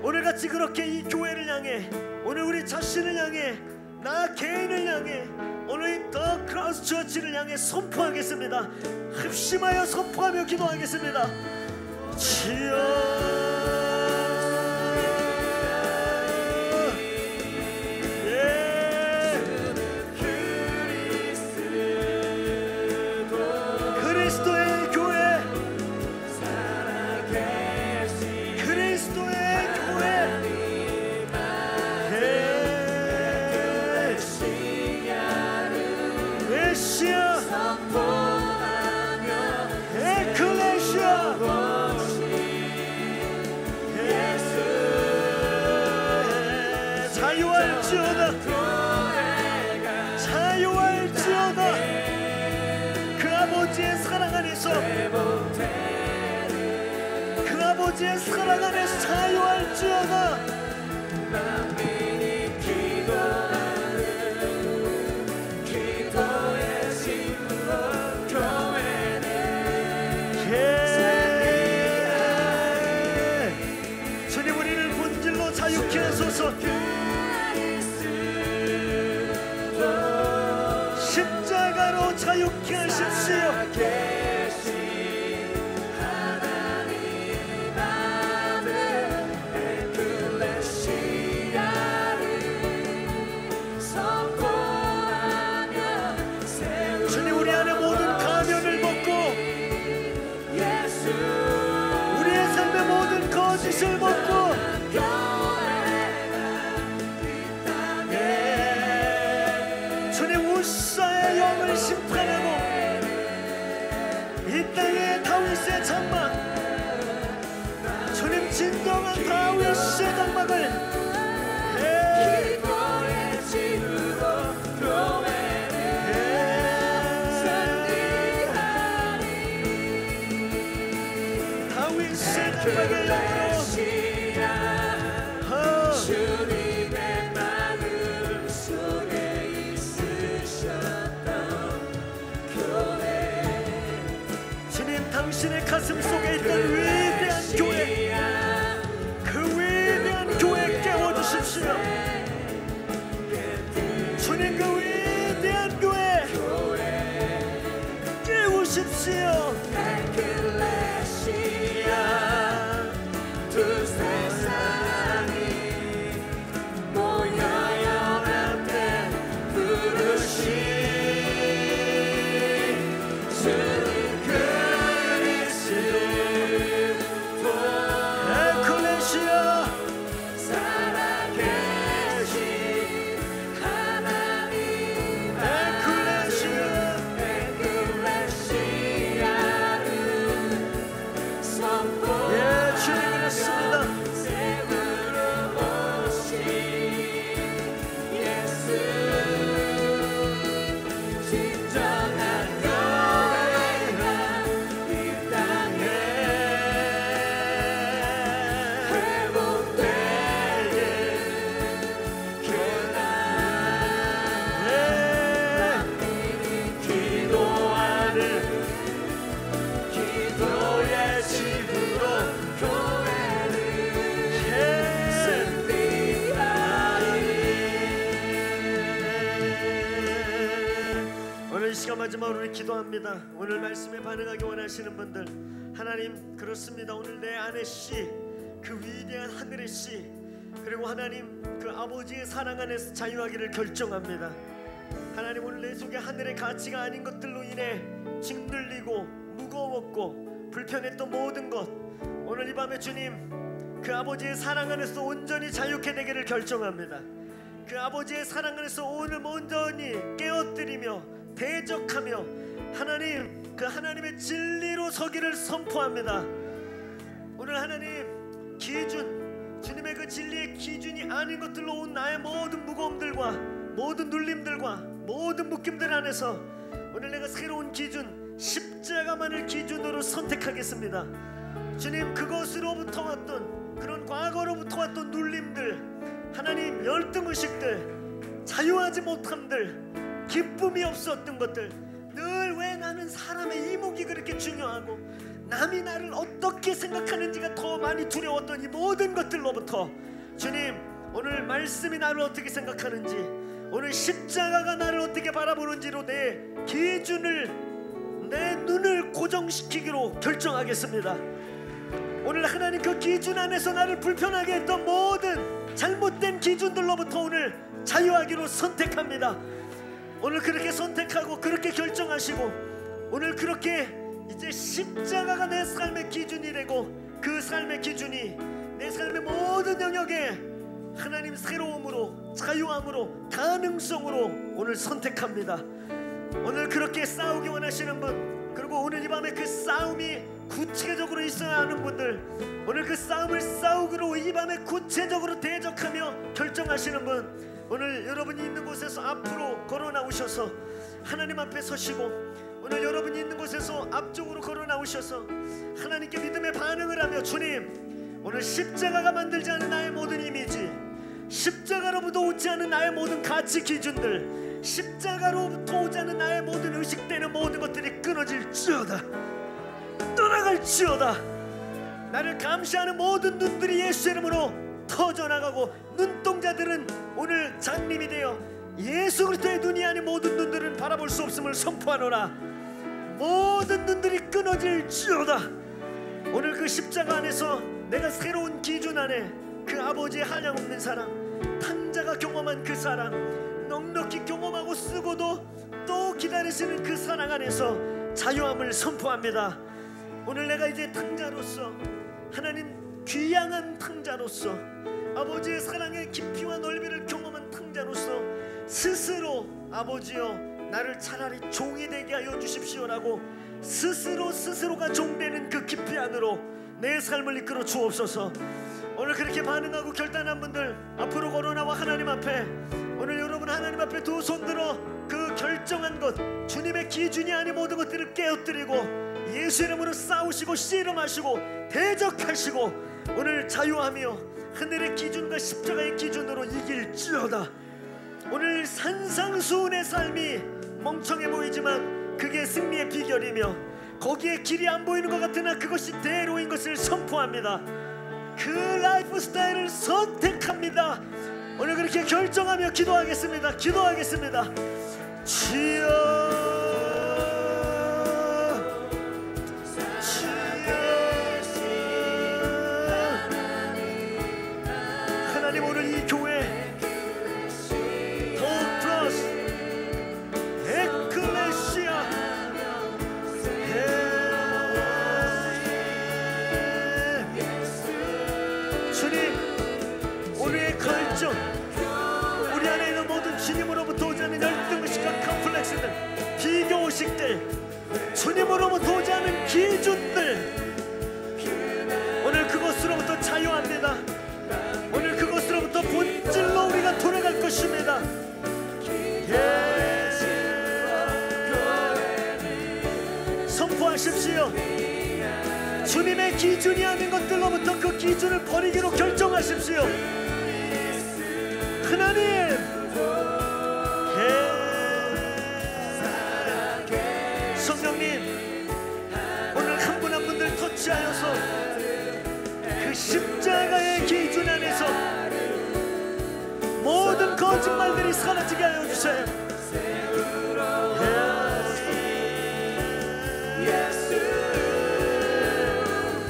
오늘같이 그렇게 이 교회를 향해, 오늘 우리 자신을 향해, 나 개인을 향해, 오늘 이 더 크라우스 처치를 향해 선포하겠습니다. 흡심하여 선포하며 기도하겠습니다. 주여, 자유할지어다. 그 아버지의 사랑 안에서, 그 아버지의 사랑 안에서 자유할지어다. 주님, 우리를 본질로 자유케 하소서. 십자가로 자유케 하십시오. 주님, 우리 안에 모든 가면을 벗고 우리의 삶의 모든 거짓을 벗고 주님 우사의 영을 심판하고 이 땅의 다윗의 장막, 주님 진정한 다윗의 장막을 주님의 마음 속에 있으셨던 교회, 주님 당신의 가슴 속에 있던 위대한 교회, 그 위대한 교회 깨워주십시오. 주님 그 위대한 교회 깨우십시오. 두 세상이 모여 연합해 부르신 주님 그리스도 에클레시아 살아계신 하나님, 에클레시아를 선포. 예, 주님 그렇습니다. 마지막으로 기도합니다. 오늘 말씀에 반응하기 원하시는 분들, 하나님 그렇습니다. 오늘 내 안의 씨, 그 위대한 하늘의 씨, 그리고 하나님 그 아버지의 사랑 안에서 자유하기를 결정합니다. 하나님 오늘 내 속에 하늘의 가치가 아닌 것들로 인해 짓눌리고 무거웠고 불편했던 모든 것, 오늘 이 밤에 주님 그 아버지의 사랑 안에서 온전히 자유케 되기를 결정합니다. 그 아버지의 사랑 안에서 오늘 온전히 깨어뜨리며 대적하며 하나님 그 하나님의 진리로 서기를 선포합니다. 오늘 하나님 기준, 주님의 그 진리의 기준이 아닌 것들로 온 나의 모든 무거움들과 모든 눌림들과 모든 묶임들 안에서 오늘 내가 새로운 기준, 십자가만을 기준으로 선택하겠습니다. 주님 그것으로부터 왔던 그런 과거로부터 왔던 눌림들, 하나님 열등의식들, 자유하지 못함들, 기쁨이 없었던 것들, 늘 왜 나는 사람의 이목이 그렇게 중요하고 남이 나를 어떻게 생각하는지가 더 많이 두려웠던 이 모든 것들로부터 주님 오늘 말씀이 나를 어떻게 생각하는지, 오늘 십자가가 나를 어떻게 바라보는지로 내 기준을, 내 눈을 고정시키기로 결정하겠습니다. 오늘 하나님 그 기준 안에서 나를 불편하게 했던 모든 잘못된 기준들로부터 오늘 자유하기로 선택합니다. 오늘 그렇게 선택하고 그렇게 결정하시고 오늘 그렇게 이제 십자가가 내 삶의 기준이 되고 그 삶의 기준이 내 삶의 모든 영역에 하나님 새로움으로, 자유함으로, 가능성으로 오늘 선택합니다. 오늘 그렇게 싸우기 원하시는 분, 그리고 오늘 이 밤에 그 싸움이 구체적으로 있어야 하는 분들, 오늘 그 싸움을 싸우기로 이 밤에 구체적으로 대적하며 결정하시는 분, 오늘 여러분이 있는 곳에서 앞으로 걸어 나오셔서 하나님 앞에 서시고, 오늘 여러분이 있는 곳에서 앞쪽으로 걸어 나오셔서 하나님께 믿음의 반응을 하며, 주님 오늘 십자가가 만들지 않은 나의 모든 이미지, 십자가로부터 오지 않은 나의 모든 가치 기준들, 십자가로부터 오지 않은 나의 모든 의식되는 모든 것들이 끊어질지어다, 떠나갈지어다. 나를 감시하는 모든 눈들이 예수 이름으로 터져나가고, 눈동자들은 오늘 장님이 되어 예수 그리스도의 눈이 아닌 모든 눈들은 바라볼 수 없음을 선포하노라. 모든 눈들이 끊어질지어다. 오늘 그 십자가 안에서 내가 새로운 기준 안에 그 아버지의 한량없는 사랑, 탕자가 경험한 그 사랑, 넉넉히 경험하고 쓰고도 또 기다리시는 그 사랑 안에서 자유함을 선포합니다. 오늘 내가 이제 탕자로서, 하나님 귀양한 탕자로서, 아버지의 사랑의 깊이와 넓이를 경험한 탕자로서 스스로 아버지여 나를 차라리 종이 되게 하여 주십시오라고 스스로가 종되는 그 깊이 안으로 내 삶을 이끌어 주옵소서. 오늘 그렇게 반응하고 결단한 분들 앞으로 걸어나와 하나님 앞에, 오늘 여러분 하나님 앞에 두 손 들어 그 결정한 것, 주님의 기준이 아닌 모든 것들을 깨어뜨리고 예수 이름으로 싸우시고 씨름하시고 대적하시고 오늘 자유하며 하늘의 기준과 십자가의 기준으로 이길지어다. 오늘 산상수훈의 삶이 멍청해 보이지만 그게 승리의 비결이며 거기에 길이 안 보이는 것 같으나 그것이 대로인 것을 선포합니다. 그 라이프 스타일을 선택합니다. 오늘 그렇게 결정하며 기도하겠습니다. 기도하겠습니다. 주여, 하나님 오늘 이 교회 더트러스 에클레시아 주님, 오늘의 결정, 우리 안에 있는 모든 주님으로부터 오지 않는 열등의식과 컴플렉스들, 비교의식들, 주님으로부터 오지 않은 기준들, 오늘 그것으로부터 자유합니다. 오늘 그것으로부터 본질로 우리가 돌아갈 것입니다. 선포하십시오. 주님의 기준이 아닌 것들로부터 그 기준을 버리기로 결정하십시오. 하나님, 성령님, 오늘 한 분 한 분들 터치하여서 그 십자가의 기준 안에서 모든 거짓말들이 사라지게 하여 주세요.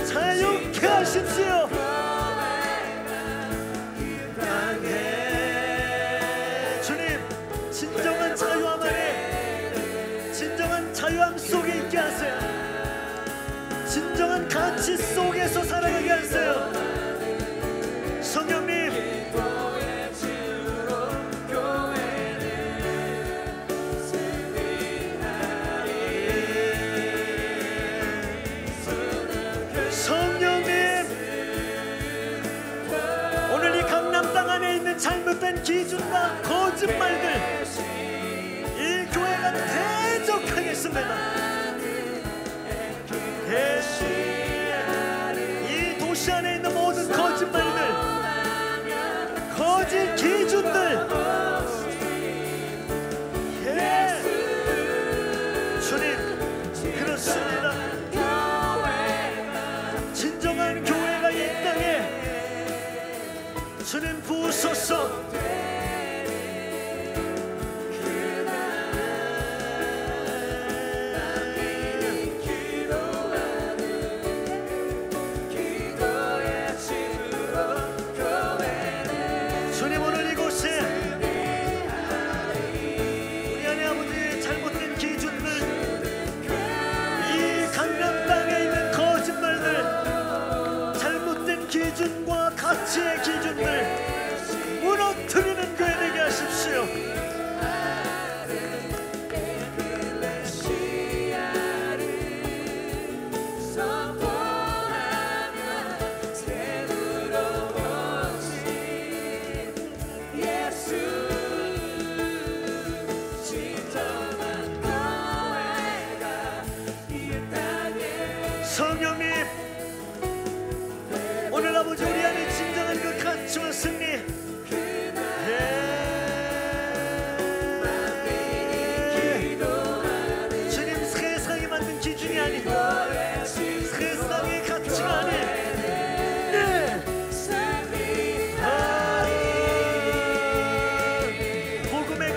자유케 하십시오. 주님, 진정한 자유함 안에, 진정한 자유함 속에 있게 하세요. 진정한 가치 속에서 살아가게 하세요. 성령님, 오늘 이 강남 땅 안에 있는 잘못된 기준과 거짓말들, 이 교회가 대적하겠습니다. 이 도시 안에 있는 모든 거짓말들, 거짓 기준들, 주님, 그렇습니다. 진정한 교회가 이 땅에 주님 부으소서. 주님, 오늘 이곳에 우리 안에 아버지의 잘못된 기준들, 이 강남 땅에 있는 거짓말들, 잘못된 기준과 가치의 기준들 무너뜨리는 교회 되게 하십시오. 성령님, 오늘 아버지 우리 안에 진정한 그 가치와 승리, 주님, 세상이 만든 기준이 아닌 세상의 가치가 아닌 복음의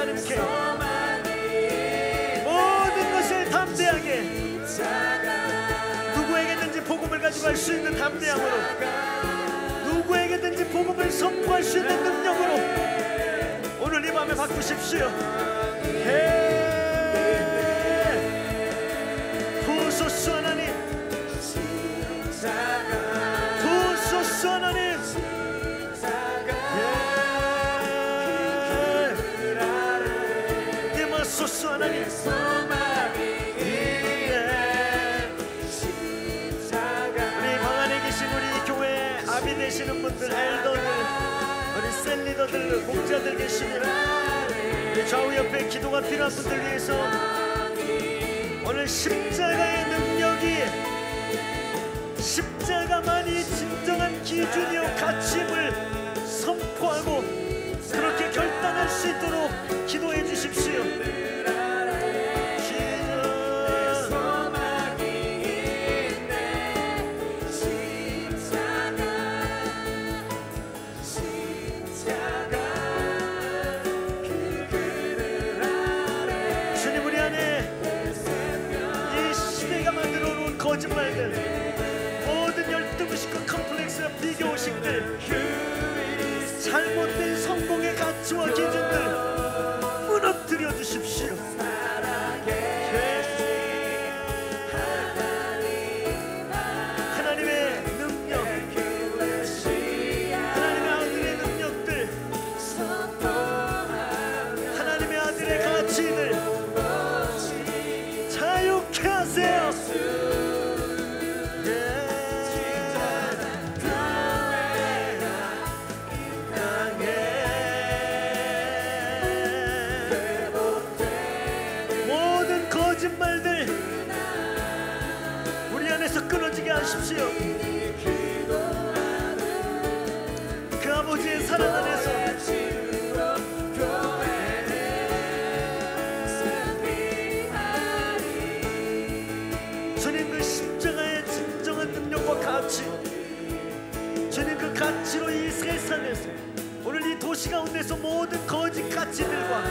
하나님께 모든 것을 담대하게 누구에게든지 복음을 가지고 할 수 있는 담대함으로 누구에게든지 복음을 선포할 수 있는 능력으로 오늘 이 밤에 바꾸십시오. 부소스 하나님, 부소스 하나님, 예마소스 하나님, 우리 방 안에 계신 우리 교회 아비 되시는 분들, 엘더들, 우리 셀리더들, 목자들 계시면 우리 좌우 옆에 기도가 필요한 분들 위해서 오늘 십자가의 능력이, 십자가만이 진정한 기준이요 가치임을 선포하고 그렇게 결단할 수 있도록 기도해 주십시오. 주님, 우리 안에 이 시대가 만들어 놓은 거짓말들, 모든 열등의식과 컴플렉스와 비교의식들, 잘못된 성공의 가치와 기준들 무너뜨려 주십시오. 하나님의 능력, 하나님의 아들의 능력들, 하나님의 아들의 가치들 자유케 하세요. 모든 거짓말들 우리 안에서 끊어지게 하십시오. 그 아버지의 사랑 안에서 주님, 그 십자가의 진정한 능력과 가치, 주님 그 가치로 이 세상에서 오늘 이 도시 가운데서 모든 거짓 가치들과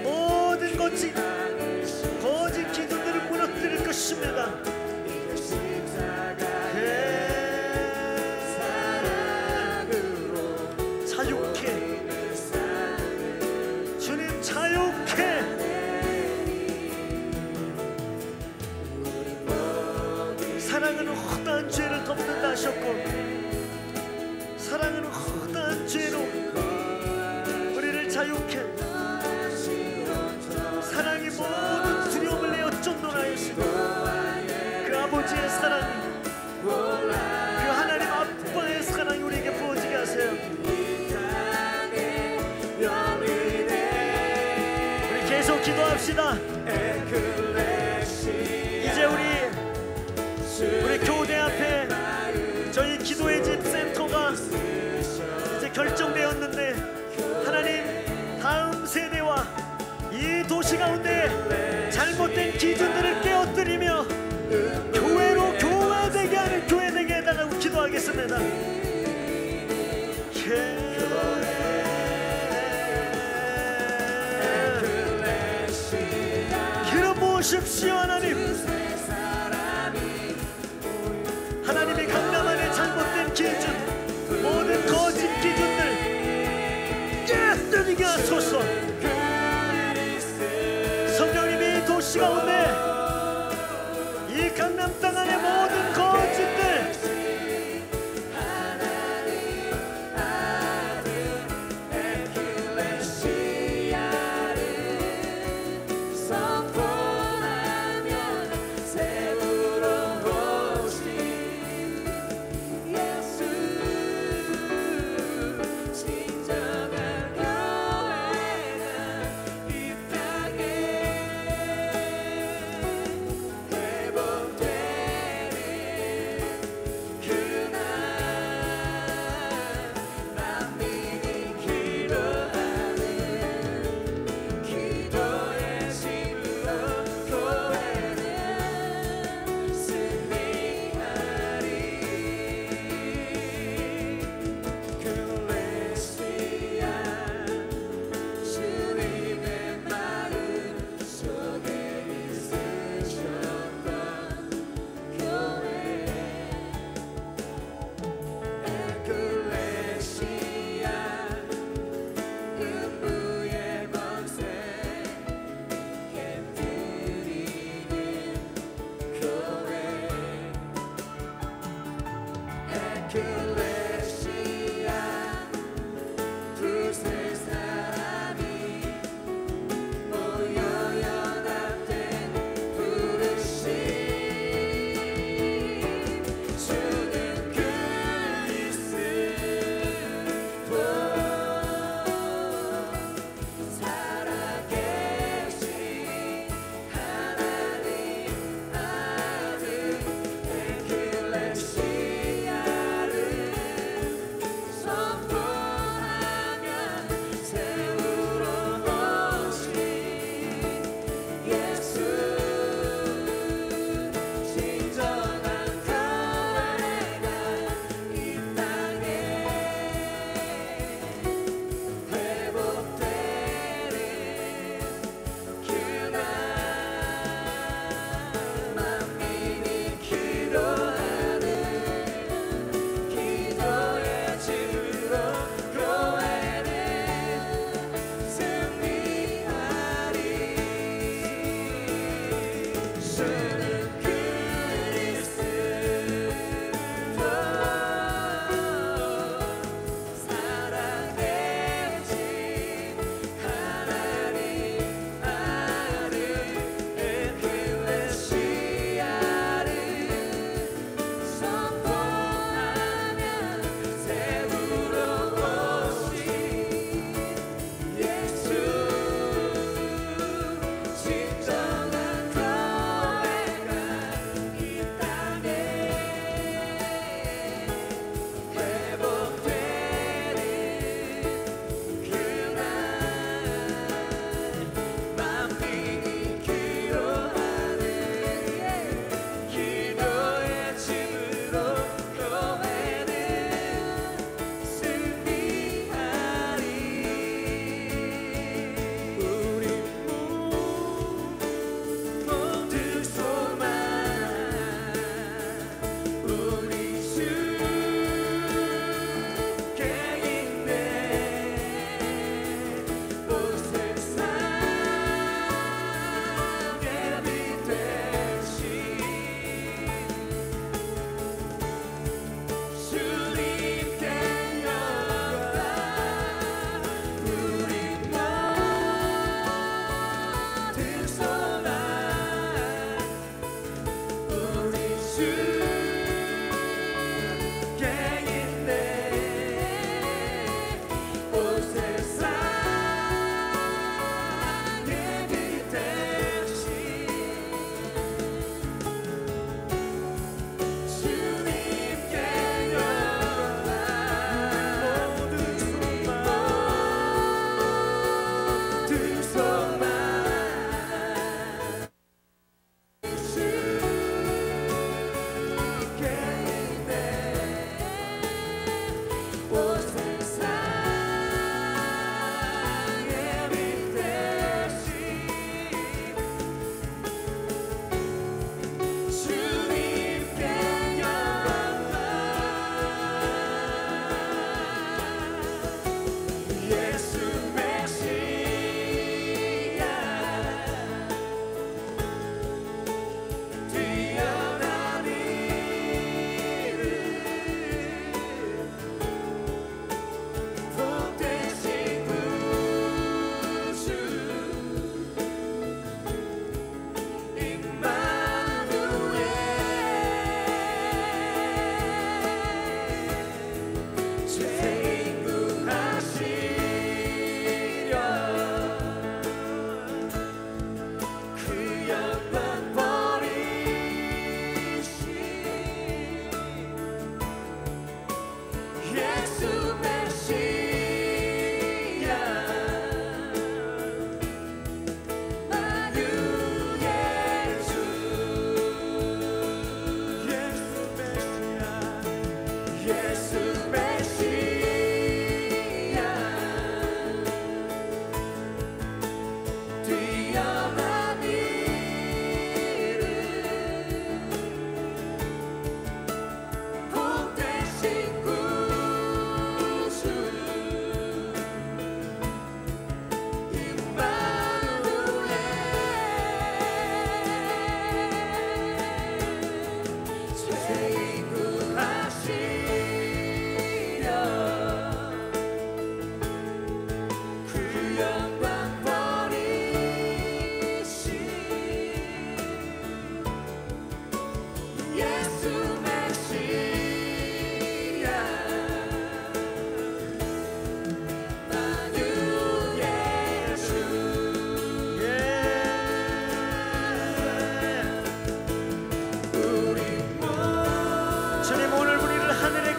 모든 거짓 기준들을 무너뜨릴 것입니다. 자유케, 주님 자유케, 사랑은 허다한 죄를 덮는다 하셨고 사랑은 허다한 죄로 우리를 자유케, 사랑이 모든 두려움을 내어 쫓노라였으니 그 아버지의 사랑이, 그 하나님 아빠의 사랑이 우리에게 부어지게 하세요. 우리 계속 기도합시다. 이제 우리 교대 앞에 저희 기도의 집 센터가 이제 결정되었는데, 하나님 다음 세대와 이 도시 가운데 잘못된 기준들을 깨어뜨리며 교회로 교화되게 하는 교회되게 해달라고 기도하겠습니다. 기도보십시오. 하나님이 강남 안에 잘못된 기준, 모든 거짓 기준들 깨뜨리게 하소서. 성령님이 이 도시 가운데 이 강남 땅 안의 모든 거짓들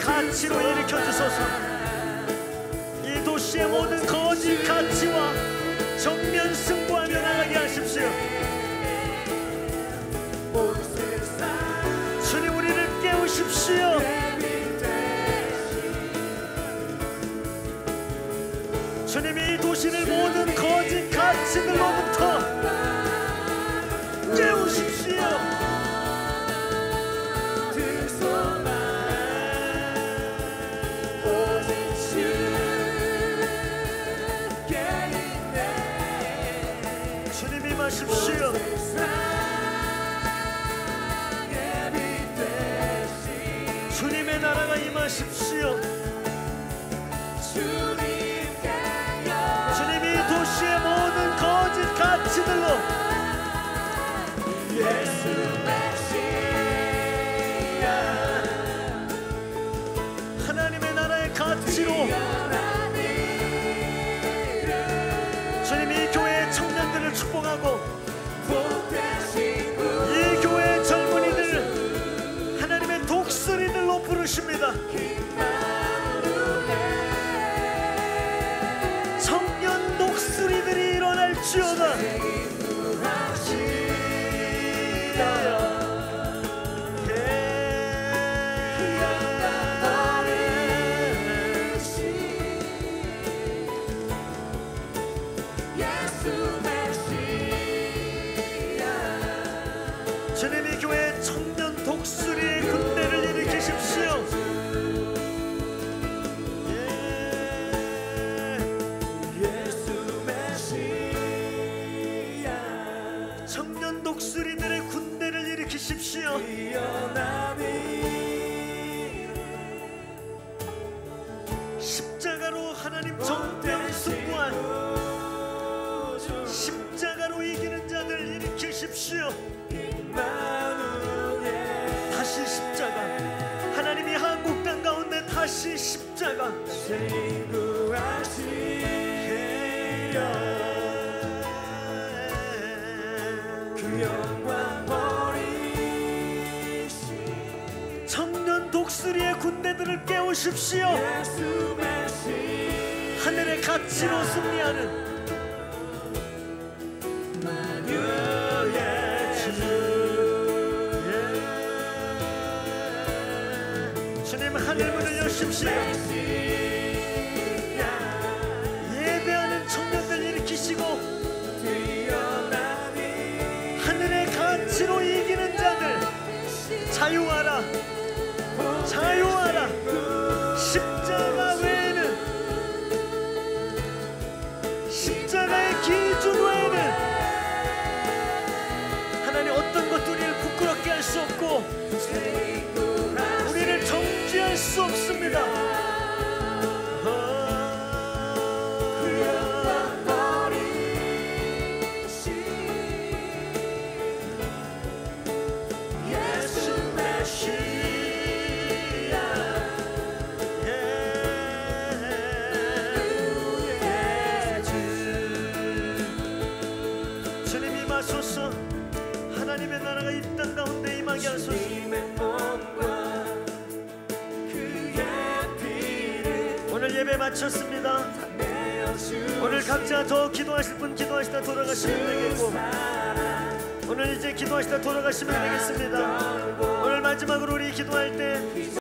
가치로 일으켜 주소서. 이 도시의 모든 거짓 가치와 정면 승부하며 나가게 하십시오. 주님, 우리를 깨우십시오. 주님, 이 도시를 모든 거짓 가치들로부터 깨우십시오. 주님, 임하십시오. 주님의 나라가 임하십시오. 주님이 도시의 모든 거짓 가치들로 하나님의 나라의 가치로 주님, 이 교회의 청년들을 축복하고 이 교회의 젊은이들 하나님의 독수리들로 부르십니다. 청년 독수리들이 일어날지어다. 주님, 이 교회 청년 독수리의 군대를 일으키십시오. 청년 독수리들의 군대를 일으키십시오. 십자가로 하나님 정병 승부한 십자가로 이기는 자들 일으키십시오. 다시 십자가, 하나님이 한국 땅 가운데 다시 십자가 청년 독수리의 군대들을 깨우십시오. 하늘의 가치로 승리하는 주님, 하늘문을 여십시오. 예배하는 청년들 일으키시고 하늘의 가치로 이기는 자들 자유하라, 자유하라. 십자가 외에는, 십자가의 기준 외에는 하나님 어떤 것도 우리를 부끄럽게 할 수 없고 우리를 정죄할 수 없습니다. 주님, 임하소서. 하나님의 나라가 이 땅 가운데 임하게 하소서. 오늘 예배 마쳤습니다. 오늘 각자 더 기도하실 분 기도하시다 돌아가시면 되겠고, 오늘 이제 기도하시다 돌아가시면 되겠습니다. 오늘 마지막으로 우리 기도할 때